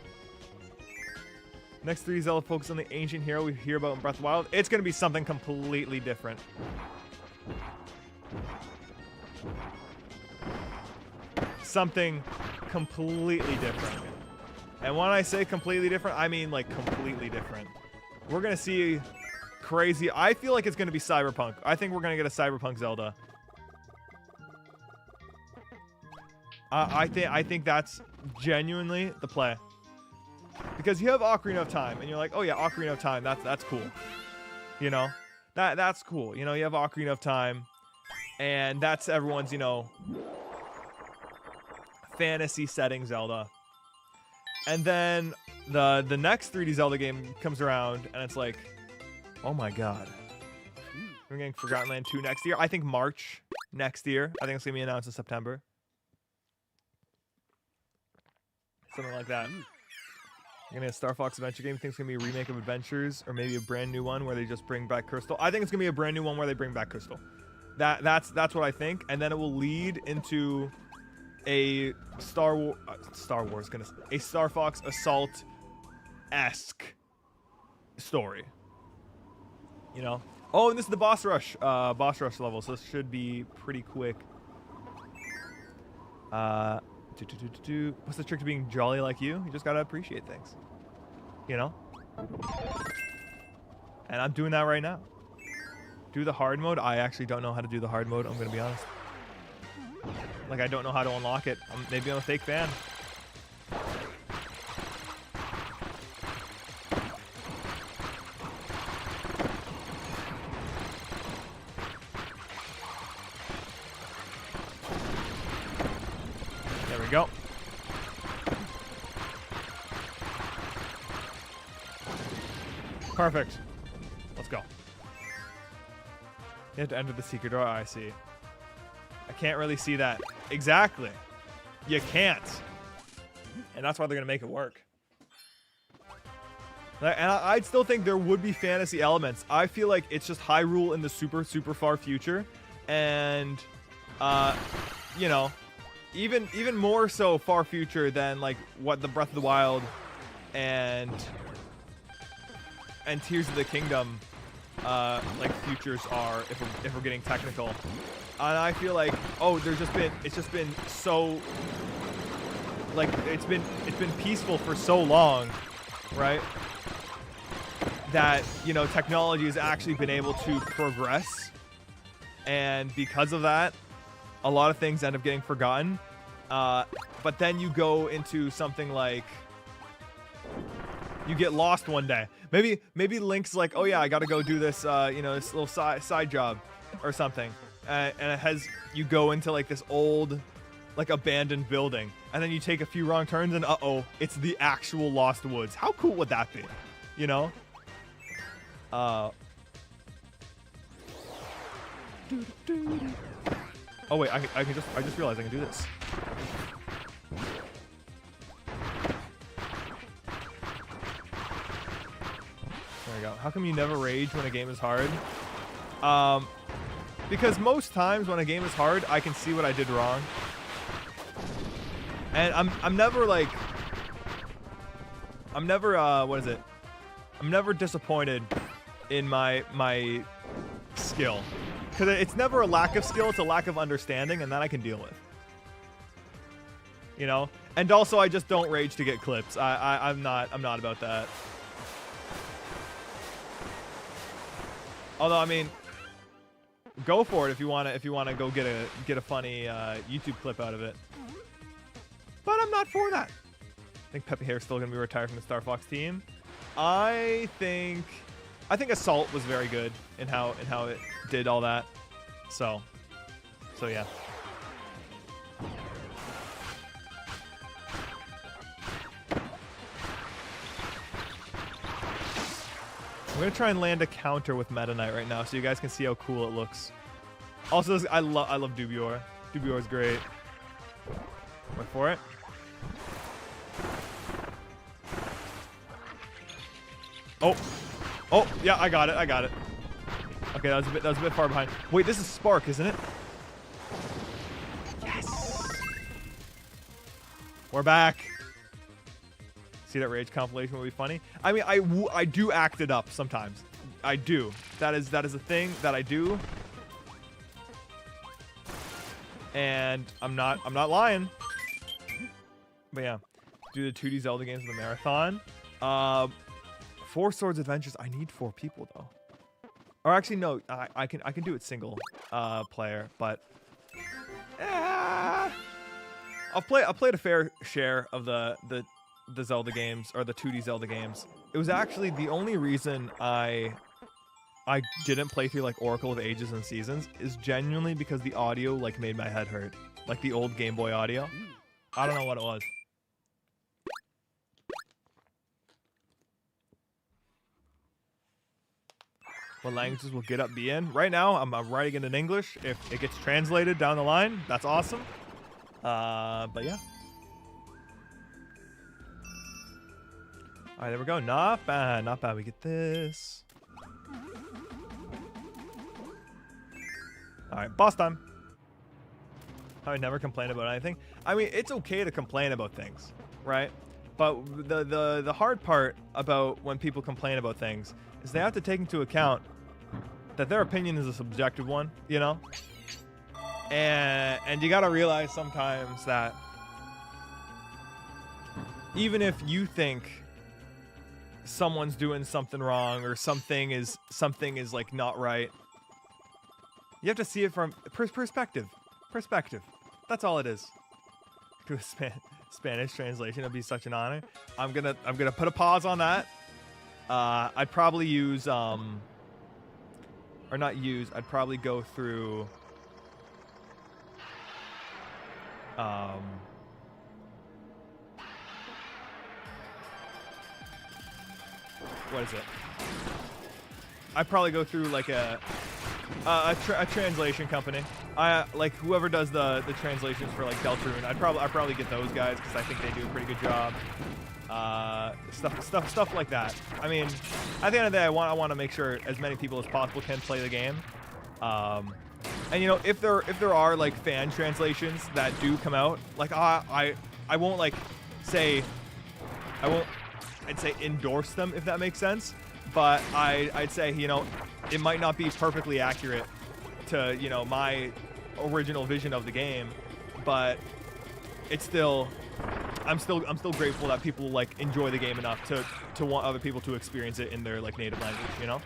Next 3 Zelda focus on the ancient hero we hear about in Breath of the Wild. It's going to be something completely different. Something completely different. And when I say completely different, I mean completely different. We're going to see crazy... I feel like it's going to be Cyberpunk. I think we're going to get a Cyberpunk Zelda. I think that's genuinely the play. Because you have Ocarina of Time, and you're like, oh yeah, Ocarina of Time, that's cool. That's cool. You know, you have Ocarina of Time, and that's everyone's, you know, fantasy setting Zelda. And then the next 3D Zelda game comes around, and it's like, oh my god. We're getting Forgotten Land 2 next year. I think March next year. I think it's going to be announced in September. Something like that. You're going to get a Star Fox Adventure game. Think it's going to be a remake of Adventures, or maybe a brand new one where they just bring back Crystal. I think it's going to be a brand new one where they bring back Crystal. That's what I think. And then it will lead into a Star Fox Assault-esque story. You know? Oh, and this is the boss rush level, so this should be pretty quick. What's the trick to being jolly like you? You just gotta appreciate things. You know? And I'm doing that right now. Do the hard mode? I actually don't know how to do the hard mode, I'm gonna be honest. Like, I don't know how to unlock it. Maybe I'm a fake fan. There we go. Perfect. Let's go. You have to enter the secret door. I see. I can't really see that. Exactly. You can't. And that's why they're going to make it work. And I'd still think there would be fantasy elements. I feel like it's just Hyrule in the super, super far future. And, you know, even more so far future than, like, what the Breath of the Wild and Tears of the Kingdom, like, futures are, if we're getting technical. And I feel like, oh, it's just been so, like, it's been peaceful for so long, right? That, you know, technology has actually been able to progress. And because of that, a lot of things end up getting forgotten. But then you go into something like, you get lost one day. Maybe Link's like, oh yeah, I gotta go do this, you know, this little side job or something. And it has, you go into like this old, like, abandoned building, and then you take a few wrong turns, and uh-oh, it's the actual Lost Woods. How cool would that be? You know? Oh wait, I just realized I can do this. There we go. How come you never rage when a game is hard? Because most times when a game is hard, I can see what I did wrong. And I'm never like, what is it? I'm never disappointed in my skill. Because it's never a lack of skill, it's a lack of understanding, and that I can deal with. You know? And also, I just don't rage to get clips. I'm not about that. Although, I mean, go for it if you wanna go get a funny YouTube clip out of it. But I'm not for that. I think Pepe Hair's still gonna be retired from the Star Fox team. I think Assault was very good in how it did all that. So yeah. I'm gonna try and land a counter with Meta Knight right now, so you guys can see how cool it looks. Also, I love Dubior. Dubior is great. Wait for it. Oh, yeah, I got it. Okay, that was a bit far behind. Wait, this is Spark, isn't it? Yes. We're back. See, that rage compilation would be funny. I mean, I do act it up sometimes. I do. That is a thing that I do. And I'm not lying. But yeah, do the 2D Zelda games in the marathon. 4 Swords Adventures. I need 4 people though. Or actually, no. I can do it single player, but I've played a fair share of the Zelda games, or the 2D Zelda games. It was actually the only reason I I didn't play through like Oracle of Ages and Seasons is genuinely because the audio like made my head hurt. Like the old Game Boy audio. I don't know what it was. What languages will Get Up be in? Right now, I'm writing it in English. If it gets translated down the line, that's awesome. But yeah. All right, there we go. Not bad, not bad. We get this. All right, boss time. I would never complain about anything. I mean, it's okay to complain about things, right? But the hard part about when people complain about things is they have to take into account that their opinion is a subjective one, you know? And you gotta realize sometimes that even if you think someone's doing something wrong or something is like not right, you have to see it from perspective. Perspective. That's all it is. Do a Spanish translation. It'd be such an honor. I'm gonna put a pause on that. I'd probably use or not use. I'd probably go through what is it? I'd probably go through like a translation company. Like whoever does the translations for like Deltarune. I'd probably get those guys because I think they do a pretty good job. Stuff like that. I mean, at the end of the day, I want to make sure as many people as possible can play the game. And you know, if there are like fan translations that do come out, like I won't like say I'd say endorse them, if that makes sense. But I'd say, you know, it might not be perfectly accurate to, you know, my original vision of the game, but it's still, I'm still grateful that people like enjoy the game enough to want other people to experience it in their like native language, you know?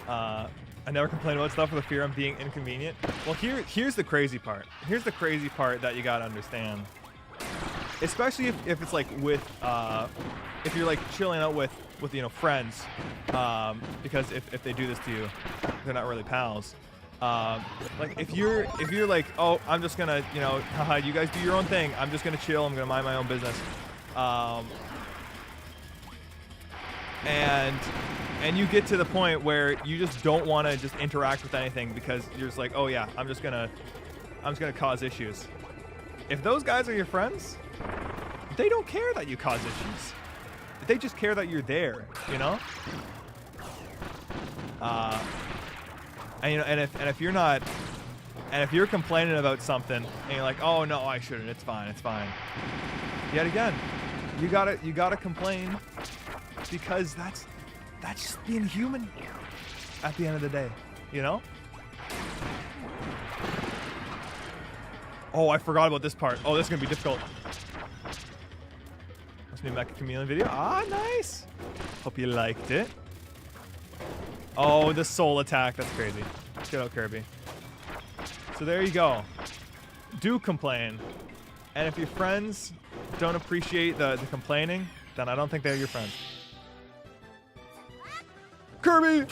I never complain about stuff for the fear of being inconvenient. Well, here's the crazy part. Here's the crazy part that you gotta understand. Especially if it's like with, if you're like chilling out with you know, friends, because if they do this to you, they're not really pals. Like if you're like, oh, I'm just gonna, you know, haha, you guys do your own thing. I'm just gonna chill. I'm gonna mind my own business. And you get to the point where you just don't want to just interact with anything because you're just like, oh yeah, I'm just gonna cause issues. If those guys are your friends, they don't care that you cause issues. They just care that you're there, you know? And you know, and if you're not, and if you're complaining about something and you're like, oh no, I shouldn't, it's fine, it's fine. Yet again, you gotta complain because that's just being human at the end of the day, you know? Oh, I forgot about this part. Oh, this is gonna be difficult. New Mecha Chameleon video. Ah, nice. Hope you liked it. Oh, the soul attack. That's crazy. Get out, Kirby. So there you go. Do complain. And if your friends don't appreciate the complaining, then I don't think they're your friends. Kirby!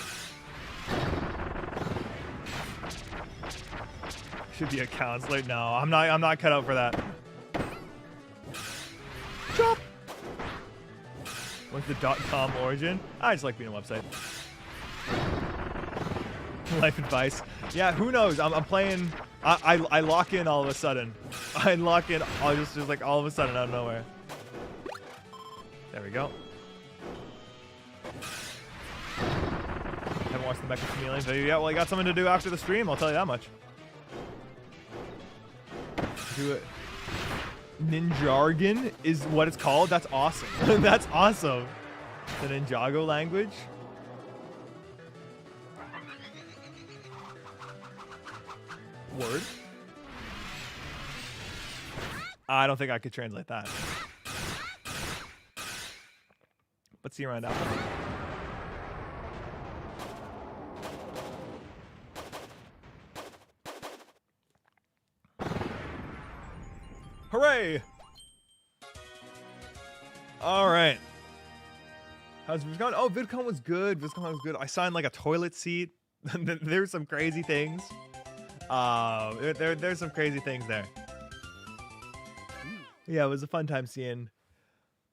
Should be a counselor. No, I'm not cut out for that. Chop! What's the .com origin? I just like being a website. Life advice. Yeah, who knows? I'm playing. I lock in all of a sudden. I lock in. I'll just like all of a sudden out of nowhere. There we go. Haven't watched the Mecha Chameleon video yet. Well, I got something to do after the stream. I'll tell you that much. Do it. Ninjargon is what it's called. That's awesome. That's awesome. The Ninjago language. Word. I don't think I could translate that. But see you around after. Hooray! All right. How's VidCon? Oh, VidCon was good. VidCon was good. I signed like a toilet seat. There's some crazy things. There's some crazy things there. Yeah, it was a fun time seeing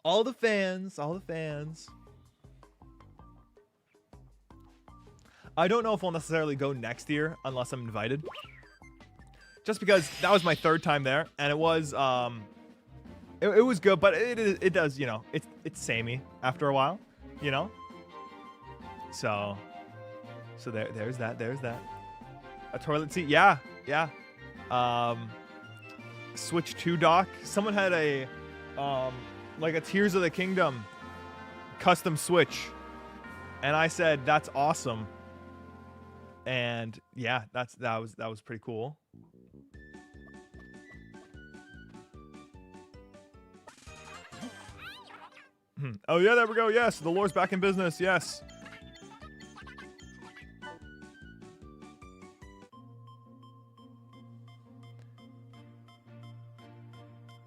all the fans. I don't know if I'll necessarily go next year unless I'm invited. Just because that was my 3rd time there, and it was it was good, but it does, you know, it's samey after a while, you know. So there's that. A toilet seat, yeah. Switch 2 dock. Someone had a like a Tears of the Kingdom custom Switch, and I said that's awesome. And yeah, that was pretty cool. Oh yeah, there we go. Yes, the lore's back in business. Yes.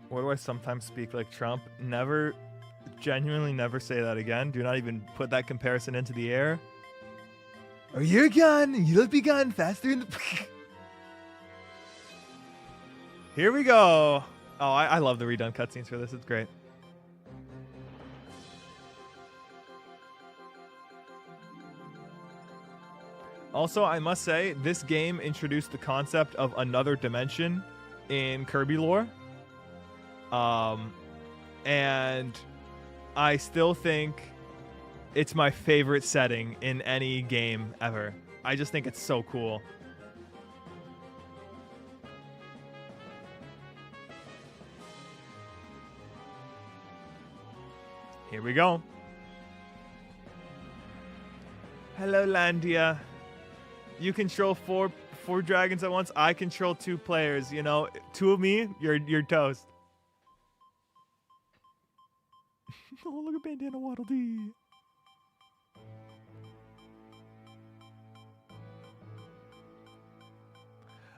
Why do I sometimes speak like Trump? Never, genuinely never say that again. Do not even put that comparison into the air. Oh, you're gone. You'll be gone faster in the... Here we go. Oh, I love the redone cutscenes for this. It's great. Also, I must say, this game introduced the concept of another dimension in Kirby lore. And I still think it's my favorite setting in any game ever. I just think it's so cool. Here we go. Hello, Landia. You control four dragons at once. I control 2 players. You know, 2 of me, you're toast. Oh, look at Bandana Waddle Dee.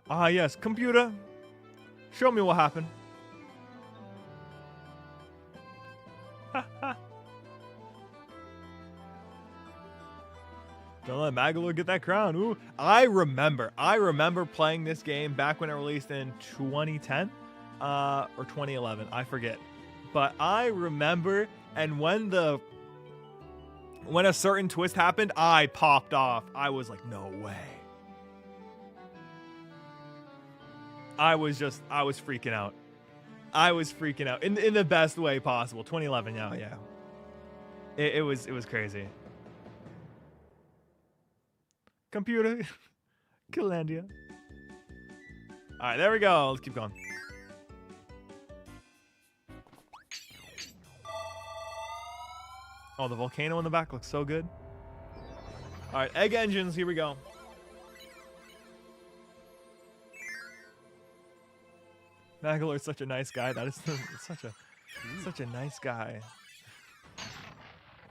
Ah, yes. Computer, show me what happened. Don't let Magalore get that crown. Ooh, I remember playing this game back when it released in 2010 or 2011. I forget. But I remember, and when a certain twist happened, I popped off. I was like, no way. I was freaking out. I was freaking out in the best way possible. 2011, yeah. It was crazy. Computer, Killandia. All right, there we go. Let's keep going. Oh, the volcano in the back looks so good. All right, egg engines. Here we go. Magalore's such a nice guy. That is such a nice guy.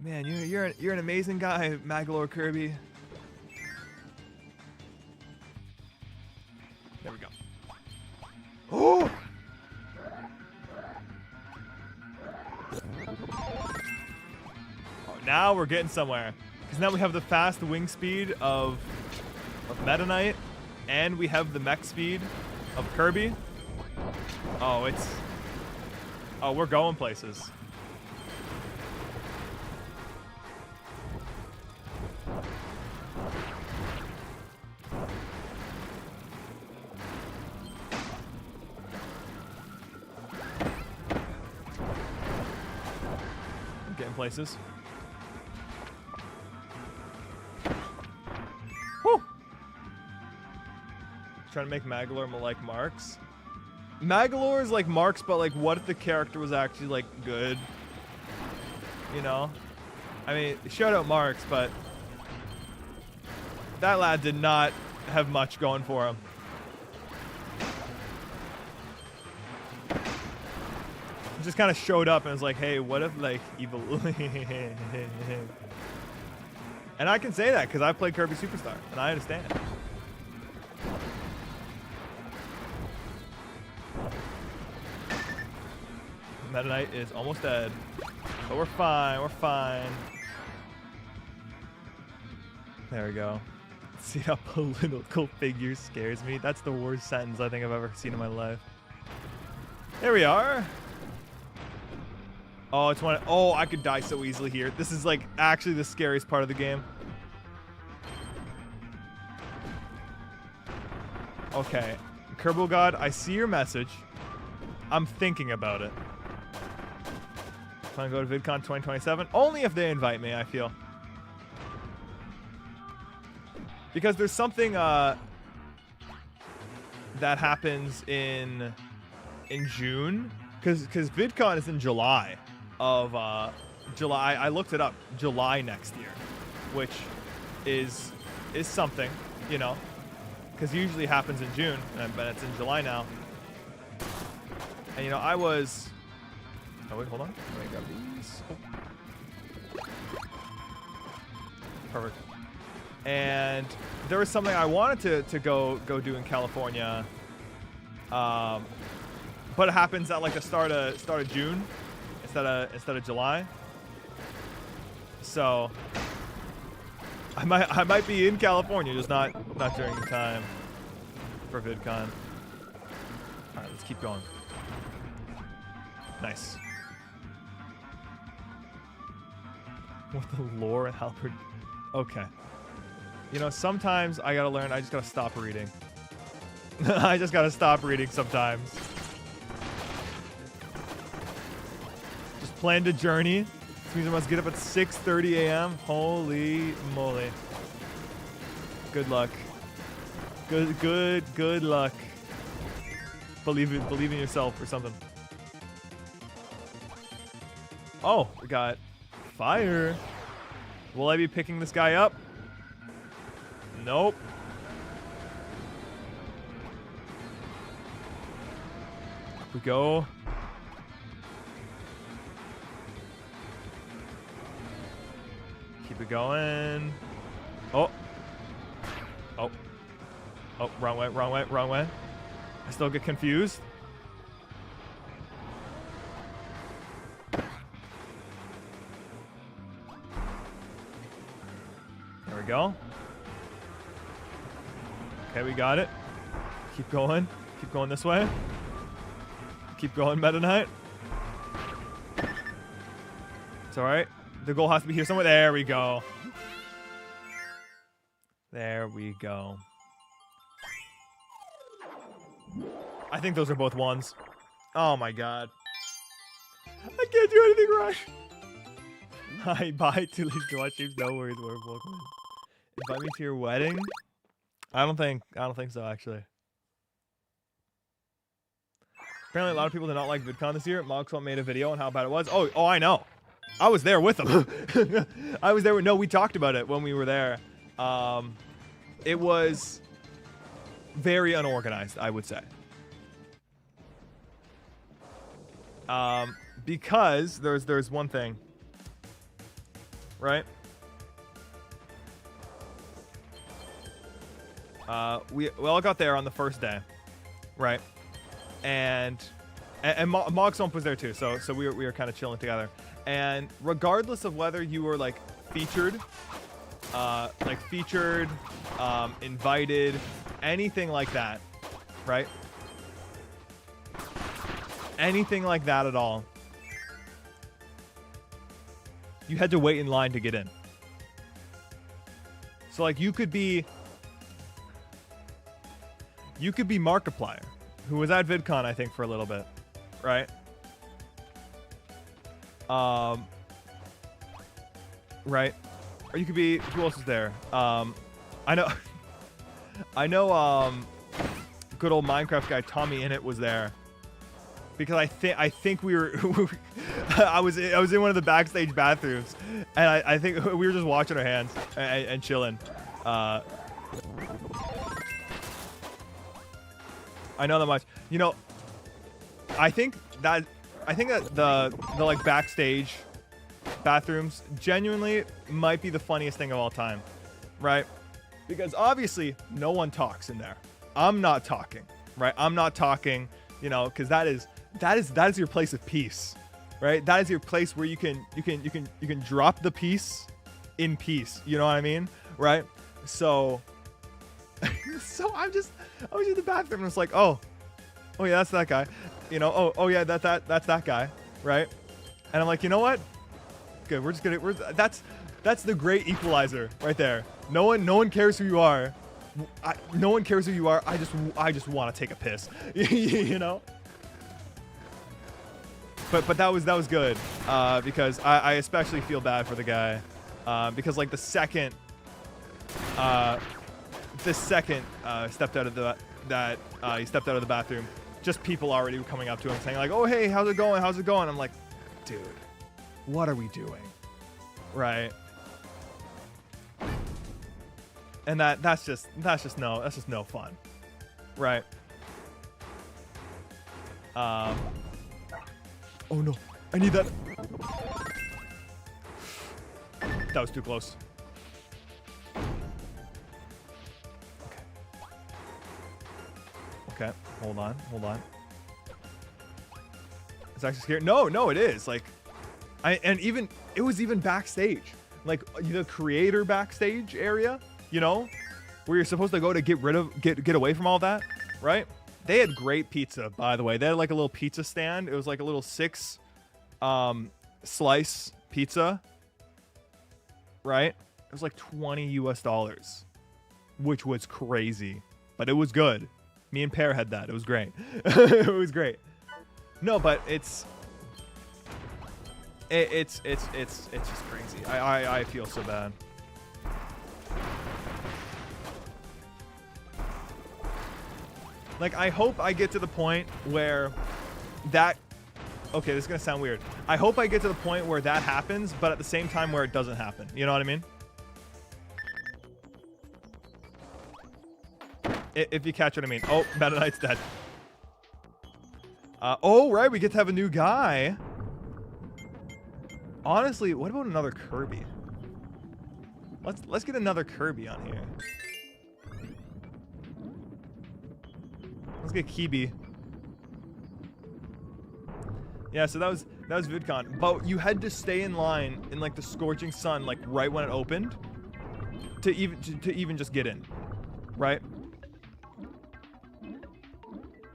Man, you're an amazing guy, Magalore Kirby. There we go. Oh! Now we're getting somewhere. Because now we have the fast wing speed of Meta Knight, and we have the mech speed of Kirby. Oh, we're going places. I'm getting places. Woo! Trying to make Magalore more like Marks. Magalore is like Marks, but like, what if the character was actually like good? You know? I mean, shout out Marks, but that lad did not have much going for him. He just kind of showed up and was like, hey, what if like evil... And I can say that because I played Kirby Superstar, and I understand. Meta Knight is almost dead, but we're fine. There we go. See how political figure scares me? That's the worst sentence I think I've ever seen in my life. There we are. Oh, it's one. Oh, I could die so easily here. This is like actually the scariest part of the game. Okay, Kerbal God, I see your message. I'm thinking about it. Trying to go to VidCon 2027. Only if they invite me, I feel. Because there's something that happens in June. Because VidCon is in July of July. I looked it up. July next year, which is something, you know. Because it usually happens in June, but it's in July now. And you know, I was. Oh wait, hold on. Let me grab these. Oh. Perfect. And there was something I wanted to go do in California, but it happens at like the start of June instead of July. So I might be in California, just not during the time for VidCon. All right, let's keep going. Nice. What the lore and Halberd? Okay. You know, sometimes I gotta learn. I just gotta stop reading. I just gotta stop reading sometimes. Just planned a journey. This means I must get up at 6:30 a.m. Holy moly. Good luck. Good luck. Believe in yourself or something. Oh, we got fire. Will I be picking this guy up? Nope. Up we go. Keep it going. Oh. Oh. Oh, wrong way, wrong way, wrong way. I still get confused. There we go. Okay, we got it. Keep going. Keep going this way. Keep going, Meta Knight. It's alright. The goal has to be here somewhere. There we go. There we go. I think those are both ones. Oh my god. I can't do anything right. Hi, bye to these watch streams. No worries, we're welcome. Invite me to your wedding? I don't think so, actually. Apparently a lot of people did not like VidCon this year. Moxwell made a video on how bad it was. Oh, I know. I was there with them. I was there with, no, we talked about it when we were there. It was very unorganized, I would say. Because there's one thing, right? We all got there on the first day, right? And Mogsump was there too, so we were kind of chilling together. And regardless of whether you were like featured, invited, anything like that, right? Anything like that at all, you had to wait in line to get in. So like you could be Markiplier, who was at VidCon I think for a little bit, right? Right? Or you could be, who else is there? I know good old Minecraft guy Tommy Innit was there. Because I think we were I was in one of the backstage bathrooms, and I think we were just washing our hands and chilling. I know that much. You know, I think that the like backstage bathrooms genuinely might be the funniest thing of all time, right? Because obviously no one talks in there. I'm not talking, right? I'm not talking, you know, because that is your place of peace, right? That is your place where you can drop the peace in peace. You know what I mean, right? So, I was in the bathroom and it's like, oh yeah, that's that guy. You know, oh yeah, that's that guy, right? And I'm like, you know what? Good, that's the great equalizer right there. No one cares who you are. No one cares who you are. I just want to take a piss. You know? But that was good because I especially feel bad for the guy because like the second he stepped out of the bathroom, just people already were coming up to him saying like, oh hey, how's it going? I'm like, dude, what are we doing? Right? And that's just no fun. Right? Oh no, I need that. That was too close. Okay, hold on. It's actually scary. No, it is. Like, it was even backstage. Like, the creator backstage area, you know? Where you're supposed to go to get away from all that, right? They had great pizza, by the way. They had like a little pizza stand. It was like a little 6 slice pizza, right? It was like $20 US, which was crazy, but it was good. Me and Pear had that. It was great. It was great. No, but it's just crazy. I feel so bad. Like, I hope I get to the point where that... Okay, this is going to sound weird. I hope I get to the point where that happens, but at the same time where it doesn't happen. You know what I mean? If you catch what I mean. Oh, Meta Knight's dead. Oh, right, we get to have a new guy. Honestly, what about another Kirby? Let's get another Kirby on here. Let's get Kirby. Yeah, so that was VidCon. But you had to stay in line in like the scorching sun, like right when it opened, to even just get in, right?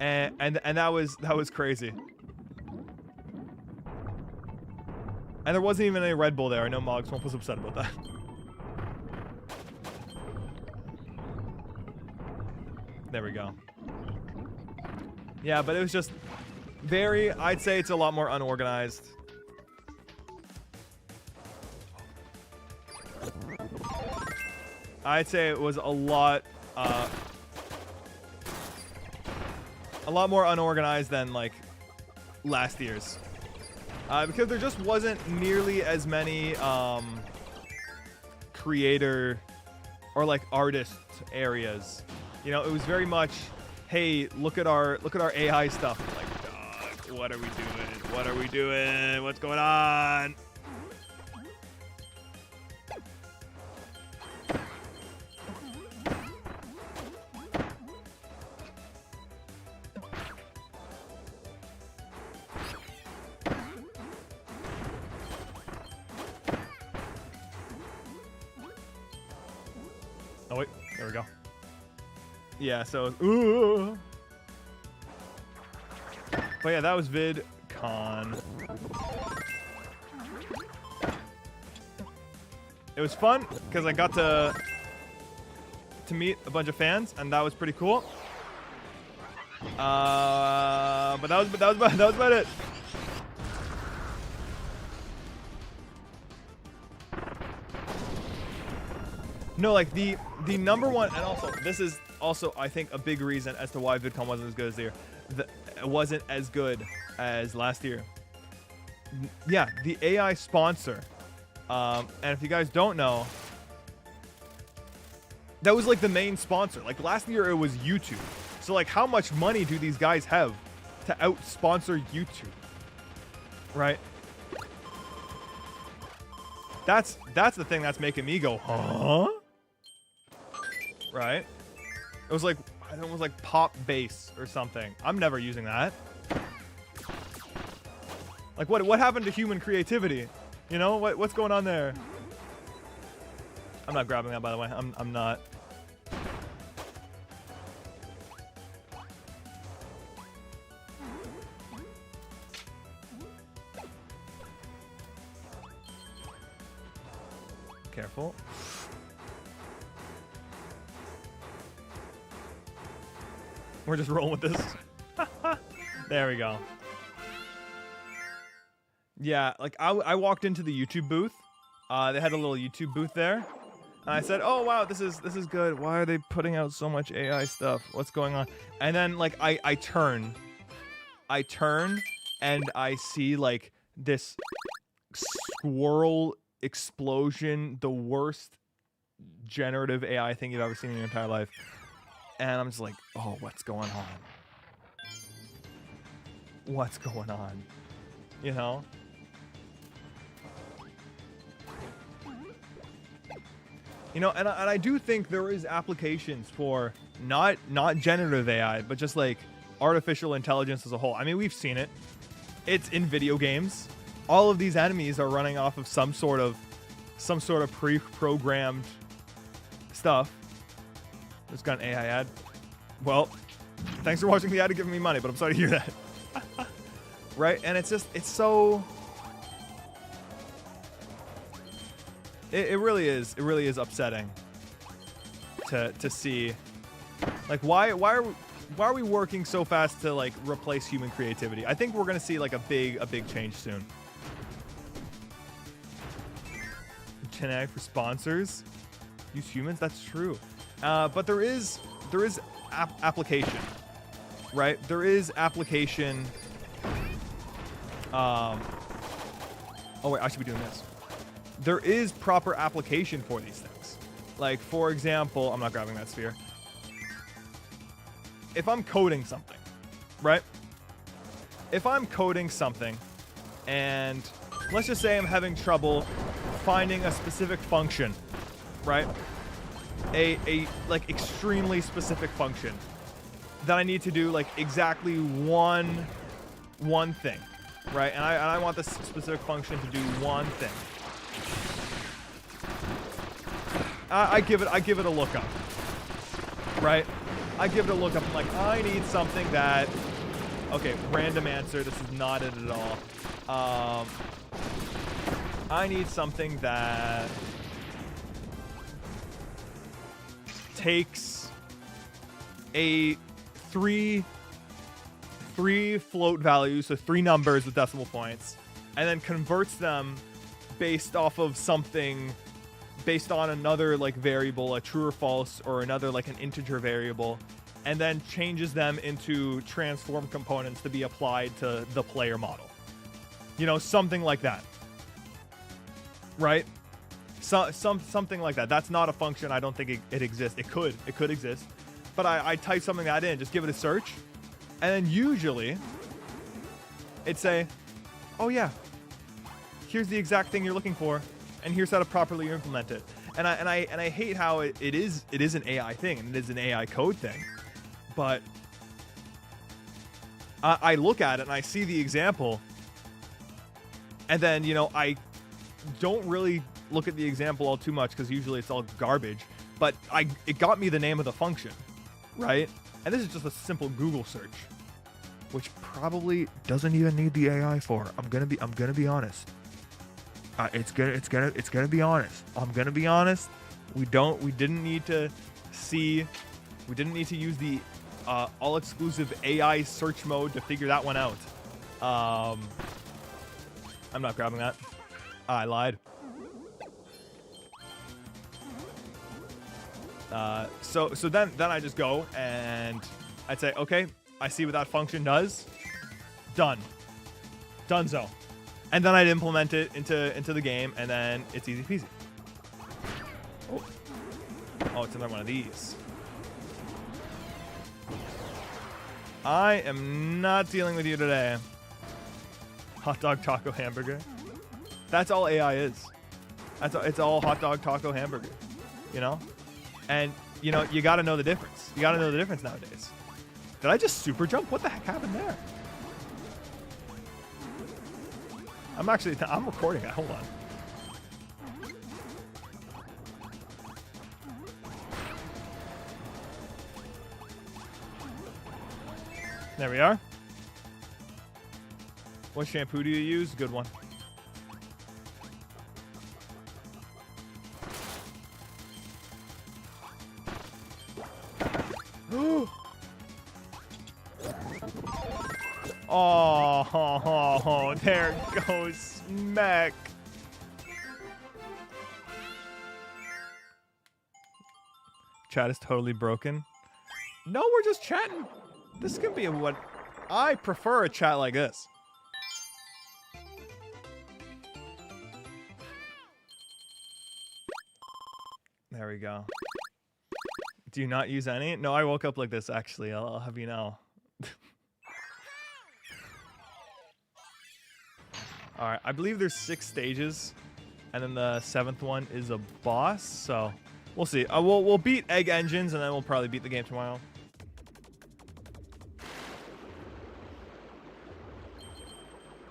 And that was crazy. And there wasn't even any Red Bull there. I know Moggs was upset about that. There we go. Yeah, but it was just very, I'd say it's a lot more unorganized. I'd say it was a lot more unorganized than like last year's. Because there just wasn't nearly as many creator or like artist areas. You know, it was very much, hey, look at our AI stuff. Like, dog, what are we doing? What are we doing? What's going on? Oh wait, there we go. Yeah, so ooh. But yeah, that was VidCon. It was fun because I got to meet a bunch of fans, and that was pretty cool. But that was about it. No, like the number one, and also this is also I think a big reason as to why VidCon wasn't as good as this year. It wasn't as good as last year. Yeah, the AI sponsor. And if you guys don't know, that was like the main sponsor. Like last year it was YouTube. So like how much money do these guys have to out-sponsor YouTube? Right? That's the thing that's making me go, huh? Right? It was like, I think it was like pop bass or something. I'm never using that. Like what happened to human creativity? You know, what's going on there? I'm not grabbing that, by the way. I'm not. Careful. We're just rolling with this. There we go. Yeah, like I walked into the YouTube booth. They had a little YouTube booth there. And I said, "Oh wow, this is good. Why are they putting out so much AI stuff? What's going on?" And then like I turn and I see like this squirrel explosion, the worst generative AI thing you've ever seen in your entire life. And I'm just like, "Oh, what's going on? What's going on?" You know? You know, and I do think there is applications for not generative AI, but just like artificial intelligence as a whole. I mean, we've seen it. It's in video games. All of these enemies are running off of some sort of pre-programmed stuff. Just got an AI ad. Well, thanks for watching the ad and giving me money, but I'm sorry to hear that. Right? And it's so... It really is upsetting to see, like, why are we working so fast to like replace human creativity? I think we're gonna see like a big change soon. Genetic for sponsors, use humans. That's true, but there is application, right? There is application. Oh wait, I should be doing this. There is proper application for these things. Like, for example, I'm not grabbing that sphere. If I'm coding something, right? If I'm coding something and let's just say I'm having trouble finding a specific function, right? A like extremely specific function that I need to do like exactly one thing, right? And I want this specific function to do one thing. I give it a look up, right? I give it a look up. I'm like, I need something that, okay, random answer. This is not it at all. I need something that takes a three float values, so 3 numbers with decimal points, and then converts them based off of something, based on another like variable, a true or false, or another like an integer variable, and then changes them into transform components to be applied to the player model. You know, something like that. Right? Something like that. That's not a function. I don't think it exists. It could exist. But I type something like that in, just give it a search, and then usually it'd say, "Oh yeah, here's the exact thing you're looking for, and here's how to properly implement it." And I hate how it is an AI thing, and it is an AI code thing. But I look at it and I see the example, and then, you know, I don't really look at the example all too much because usually it's all garbage. But it got me the name of the function, right? And this is just a simple Google search, which probably doesn't even need the AI for. I'm gonna be honest. It's gonna be honest. I'm gonna be honest. We didn't need to use the all exclusive AI search mode to figure that one out. I'm not grabbing that. I lied. So then I just go and I'd say, okay, I see what that function does. Done. Donezo. And then I'd implement it into the game, and then it's easy peasy. Oh, it's another one of these. I am not dealing with you today. Hot dog, taco, hamburger. That's all AI is. It's all hot dog, taco, hamburger. You know? And, you know, you gotta know the difference. You gotta know the difference nowadays. Did I just super jump? What the heck happened there? I'm recording it. Hold on. There we are. What shampoo do you use? Good one. Oh, there goes Smack. Chat is totally broken. No, we're just chatting. This can be what I prefer, a chat like this. There we go. Do you not use any? No, I woke up like this, actually. I'll have you know. Alright, I believe there's 6 stages. And then the 7th one is a boss, so we'll see. We'll beat Egg Engines, and then we'll probably beat the game tomorrow.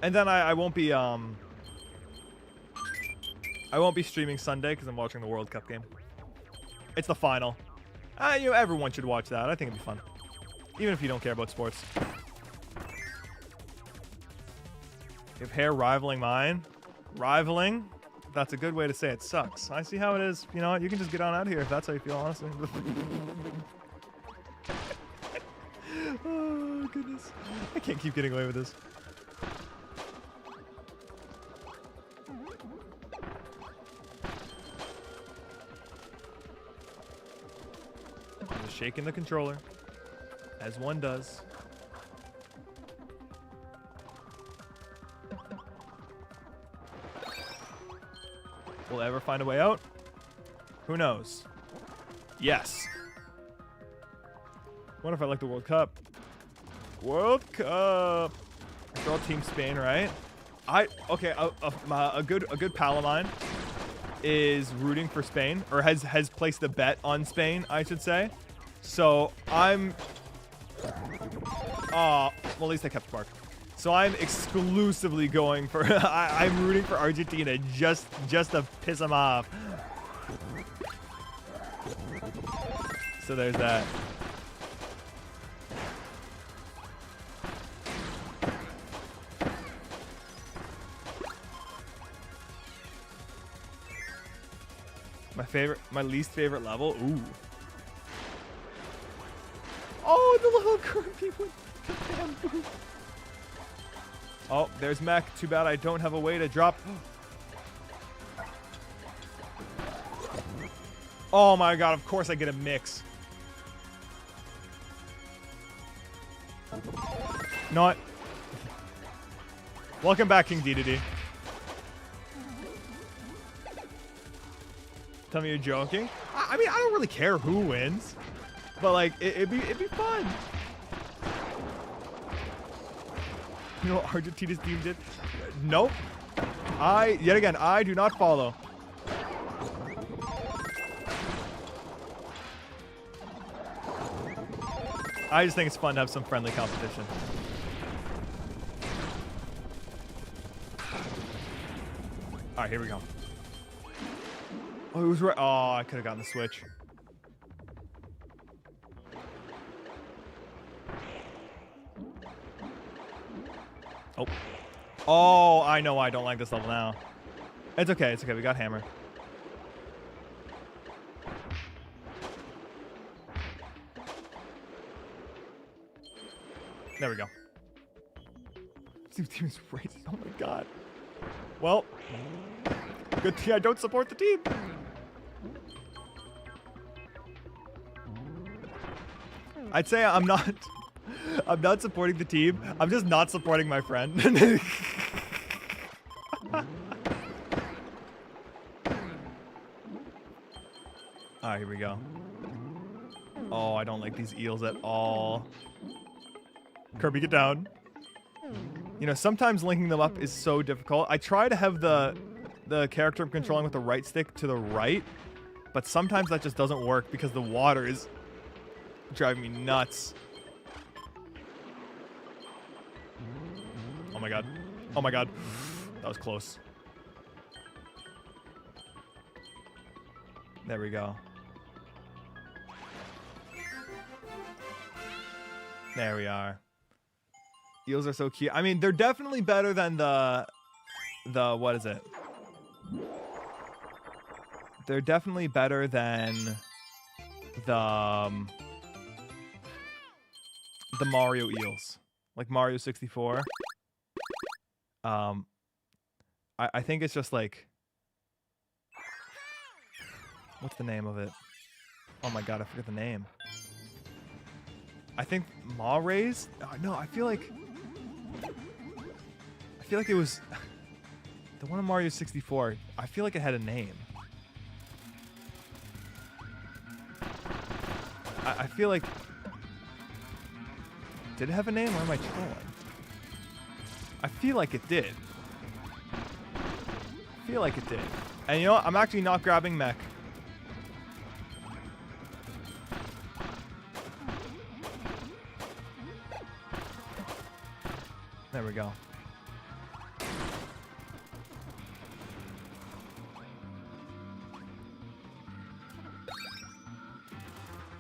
And then I won't be streaming Sunday because I'm watching the World Cup game. It's the final. You know, everyone should watch that. I think it'd be fun, even if you don't care about sports. If hair rivaling mine, rivaling. That's a good way to say it sucks. I see how it is. You know what? You can just get on out of here if that's how you feel, honestly. Oh, goodness. I can't keep getting away with this. I'm just shaking the controller, as one does. Will ever find a way out? Who knows? Yes. What if I like the World Cup? World Cup. They're all Team Spain, right? Okay. A good pal of mine is rooting for Spain, or has placed a bet on Spain, I should say. So I'm. Well, at least I kept Spark. So I'm exclusively going for. I'm rooting for Argentina just to piss them off. So there's that. My least favorite level. Ooh. Oh, the little Kirby with the bamboo. Oh, there's Mech. Too bad I don't have a way to drop. Oh my god, of course I get a mix. Not. Welcome back, King DDD. Tell me you're joking. I mean, I don't really care who wins, but like, it'd be fun. You know what Argentina's team did? Nope. Yet again, I do not follow. I just think it's fun to have some friendly competition. All right, here we go. Oh, it was right. Oh, I could have gotten the switch. Oh. Oh, I know why I don't like this level now. It's okay. It's okay. We got hammer. There we go. Team is racist. Oh my god. Well, good thing I don't support the team. I'd say I'm not supporting the team. I'm just not supporting my friend. Alright, here we go. Oh, I don't like these eels at all. Kirby, get down. You know, sometimes linking them up is so difficult. I try to have the character I'm controlling with the right stick to the right, but sometimes that just doesn't work because the water is driving me nuts. Oh my god. Oh my god. That was close. There we go. There we are. Eels are so cute. I mean, they're definitely better than the what is it? They're definitely better than the Mario eels, like Mario 64. I think it's just like, what's the name of it? Oh my god, I forget the name. I think Maw Rays? No, I feel like it was the one on Mario 64. I feel like it had a name. I feel like, did it have a name or am I trolling? I feel like it did. I feel like it did. And you know what? I'm actually not grabbing mech. There we go.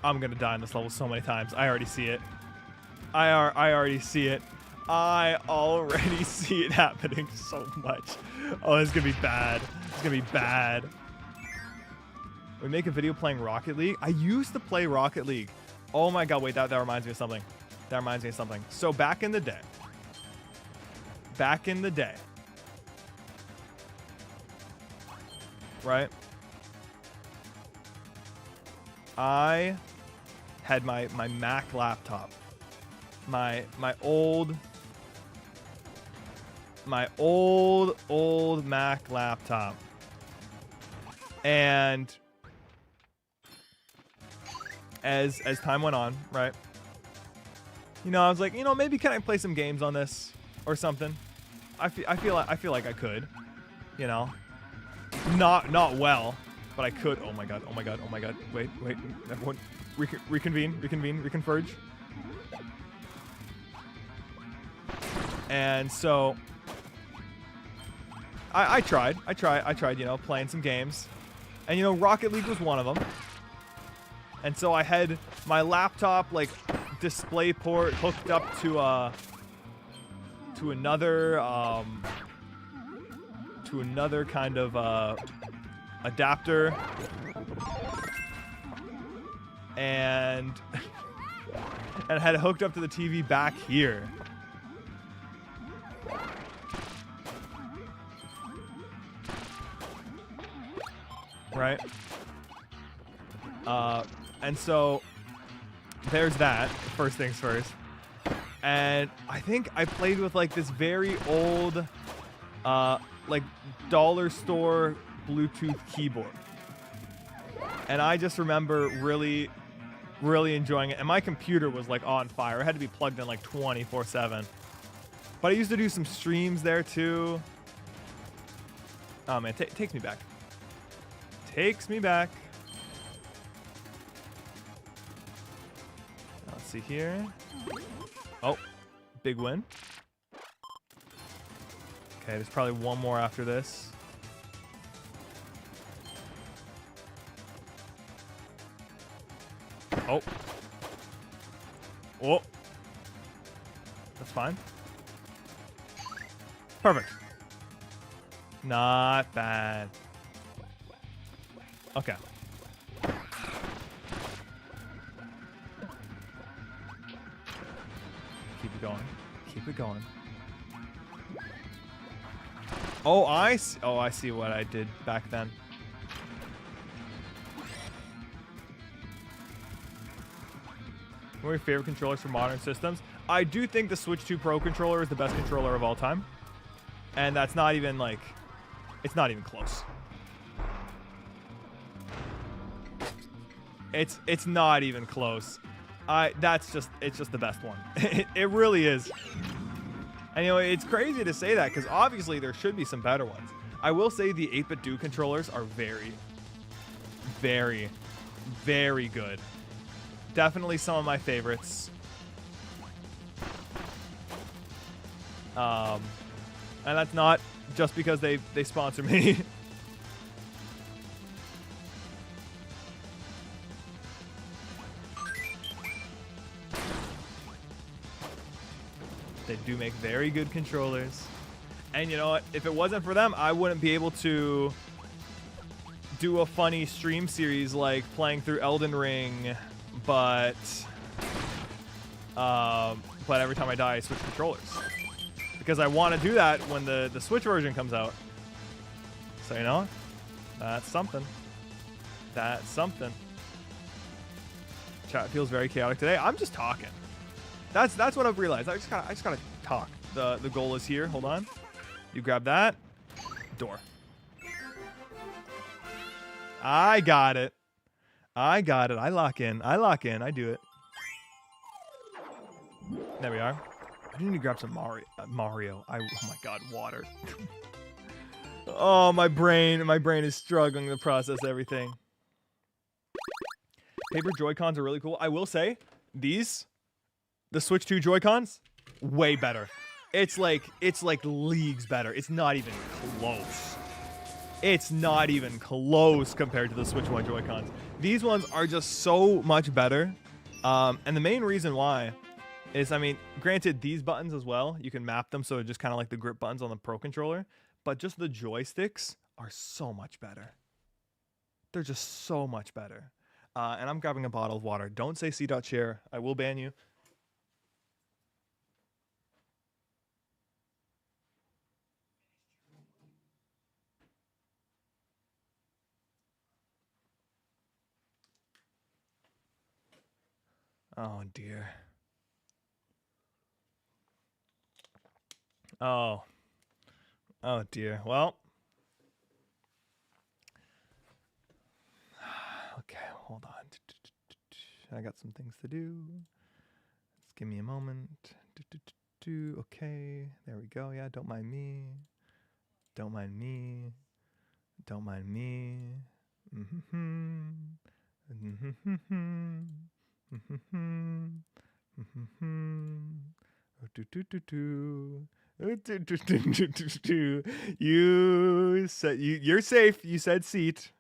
I'm gonna die in this level so many times. I already see it. I already see it. I already see it happening so much. Oh, it's gonna be bad. It's gonna be bad. We make a video playing Rocket League. I used to play Rocket League. Oh my god, wait, that reminds me of something. That reminds me of something. So back in the day, right? I had my Mac laptop. My old Mac laptop. And as time went on, right? You know, I was like, you know, maybe can I play some games on this or something? I feel like I could, you know. Not well, but I could. Oh my god. Wait. Everyone reconvene, reconverge. And so I tried, you know, playing some games. And you know, Rocket League was one of them. And so I had my laptop like display port hooked up to another kind of adapter, and I had it hooked up to the TV back here. Right? And so there's that, first things first. And I think I played with like this very old like dollar store Bluetooth keyboard. And I just remember really enjoying it. And my computer was like on fire. It had to be plugged in like 24/7. But I used to do some streams there too. Oh man, takes me back. Takes me back. Let's see here. Oh, big win. Okay, there's probably one more after this. Oh. Oh. That's fine. Perfect. Not bad. Okay. Keep it going. Keep it going. Oh, I see what I did back then. What are your favorite controllers for modern systems? I do think the Switch 2 Pro controller is the best controller of all time. And that's not even like, it's not even close. It's not even close. It's just the best one. It really is. And you know, it's crazy to say that because obviously there should be some better ones. I will say the 8-bit Do controllers are very, very, very good. Definitely some of my favorites. And that's not just because they sponsor me. They do make very good controllers. And you know what? If it wasn't for them, I wouldn't be able to do a funny stream series like playing through Elden Ring, but every time I die, I switch controllers. Because I want to do that when the Switch version comes out. So, you know, that's something. That's something. Chat feels very chaotic today. I'm just talking. That's what I've realized. I just gotta talk. The goal is here. Hold on. You grab that. Door. I got it. I got it. I lock in. I lock in. I do it. There we are. I need to grab some Mario. Oh my god, water. Oh, my brain is struggling to process everything. Paper Joy-Cons are really cool. I will say, the Switch 2 Joy-Cons, way better. It's like leagues better. It's not even close. It's not even close compared to the Switch 1 Joy-Cons. These ones are just so much better. And the main reason why is, I mean, granted, these buttons as well, you can map them so they're just kind of like the grip buttons on the Pro Controller, but just the joysticks are so much better. They're just so much better. And I'm grabbing a bottle of water. Don't say c.share. I will ban you. Oh, dear. Oh. Oh, dear. Well. Okay, hold on. I got some things to do. Just give me a moment. Okay, there we go. Yeah, don't mind me. Don't mind me. Don't mind me. You said you're safe. You said seat.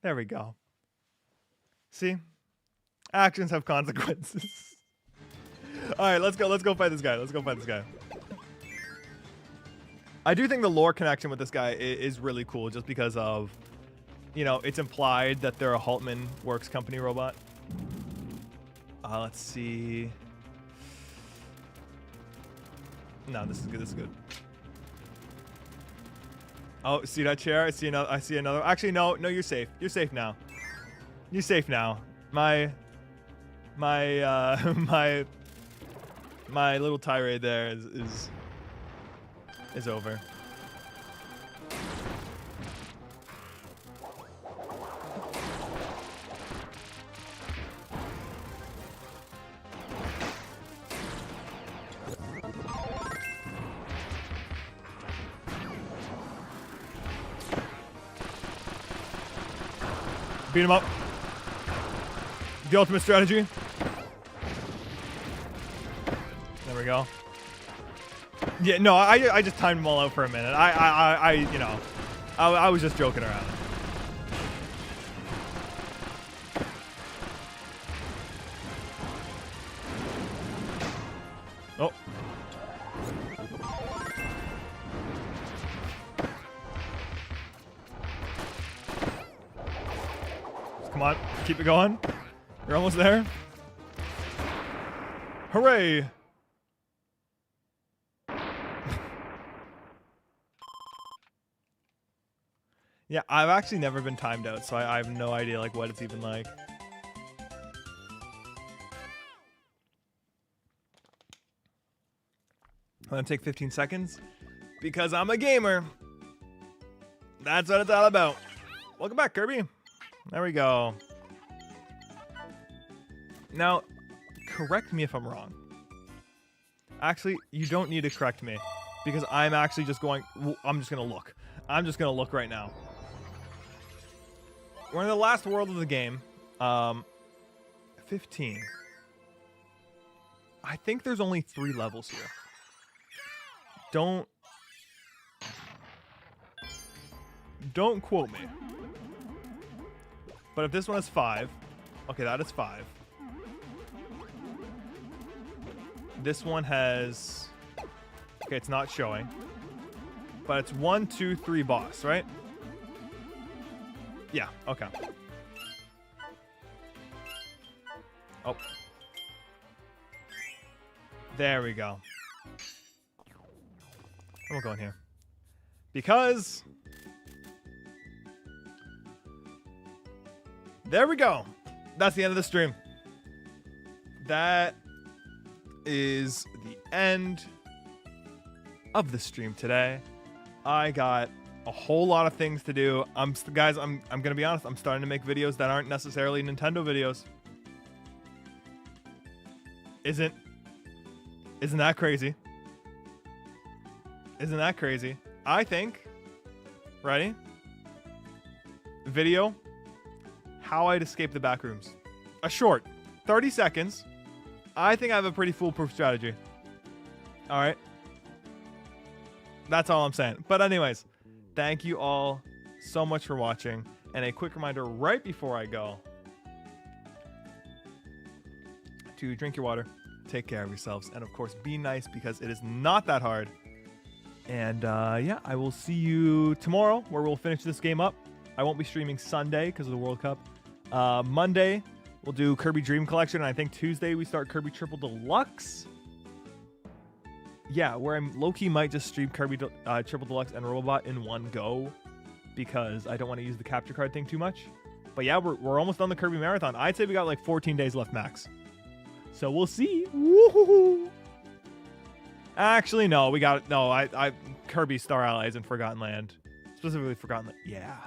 There we go. See? Actions have consequences. All right, let's go. Let's go fight this guy. Let's go fight this guy. I do think the lore connection with this guy is really cool just because of, you know, it's implied that they're a Haltman Works Company robot. Let's see. No, this is good. This is good. Oh, see that chair? I see another. Actually, no, you're safe. You're safe now. You're safe now. My little tirade there is over. Beat him up. The ultimate strategy. There we go. Yeah, no, I just timed them all out for a minute. You know, I was just joking around. Oh. Come on, keep it going. You're almost there. Hooray! Yeah, I've actually never been timed out, so I have no idea like what it's even like. I'm gonna take 15 seconds because I'm a gamer. That's what it's all about. Welcome back, Kirby. There we go. Now, correct me if I'm wrong. Actually, you don't need to correct me because I'm actually just going. I'm just gonna look. I'm just gonna look right now. We're in the last world of the game. 15. I think there's only 3 levels here. Don't quote me. But if this one is 5, okay, that is 5. This one has... Okay, it's not showing. But it's 1, 2, 3 boss, right? Yeah, okay. Oh. There we go. I'm gonna go in here. Because... There we go. That's the end of the stream. That is the end of the stream today. I got a whole lot of things to do. Guys, I'm gonna be honest. I'm starting to make videos that aren't necessarily Nintendo videos. Isn't that crazy? Isn't that crazy? I think. Ready? Video. How I'd escape the back rooms. A short 30 seconds. I think I have a pretty foolproof strategy. All right. That's all I'm saying. But anyways, thank you all so much for watching. And a quick reminder right before I go to drink your water, take care of yourselves, and of course, be nice because it is not that hard. And yeah, I will see you tomorrow where we'll finish this game up. I won't be streaming Sunday because of the World Cup. Monday, we'll do Kirby Dream Collection. And I think Tuesday, we start Kirby Triple Deluxe. Yeah, where I'm low-key might just stream Kirby Triple Deluxe and Robobot in one go because I don't want to use the capture card thing too much. But yeah, we're almost on the Kirby Marathon. I'd say we got like 14 days left max. So we'll see. Woo-hoo-hoo. Actually, no, we got it. No, I Kirby Star Allies in Forgotten Land. Specifically Forgotten Land. Yeah.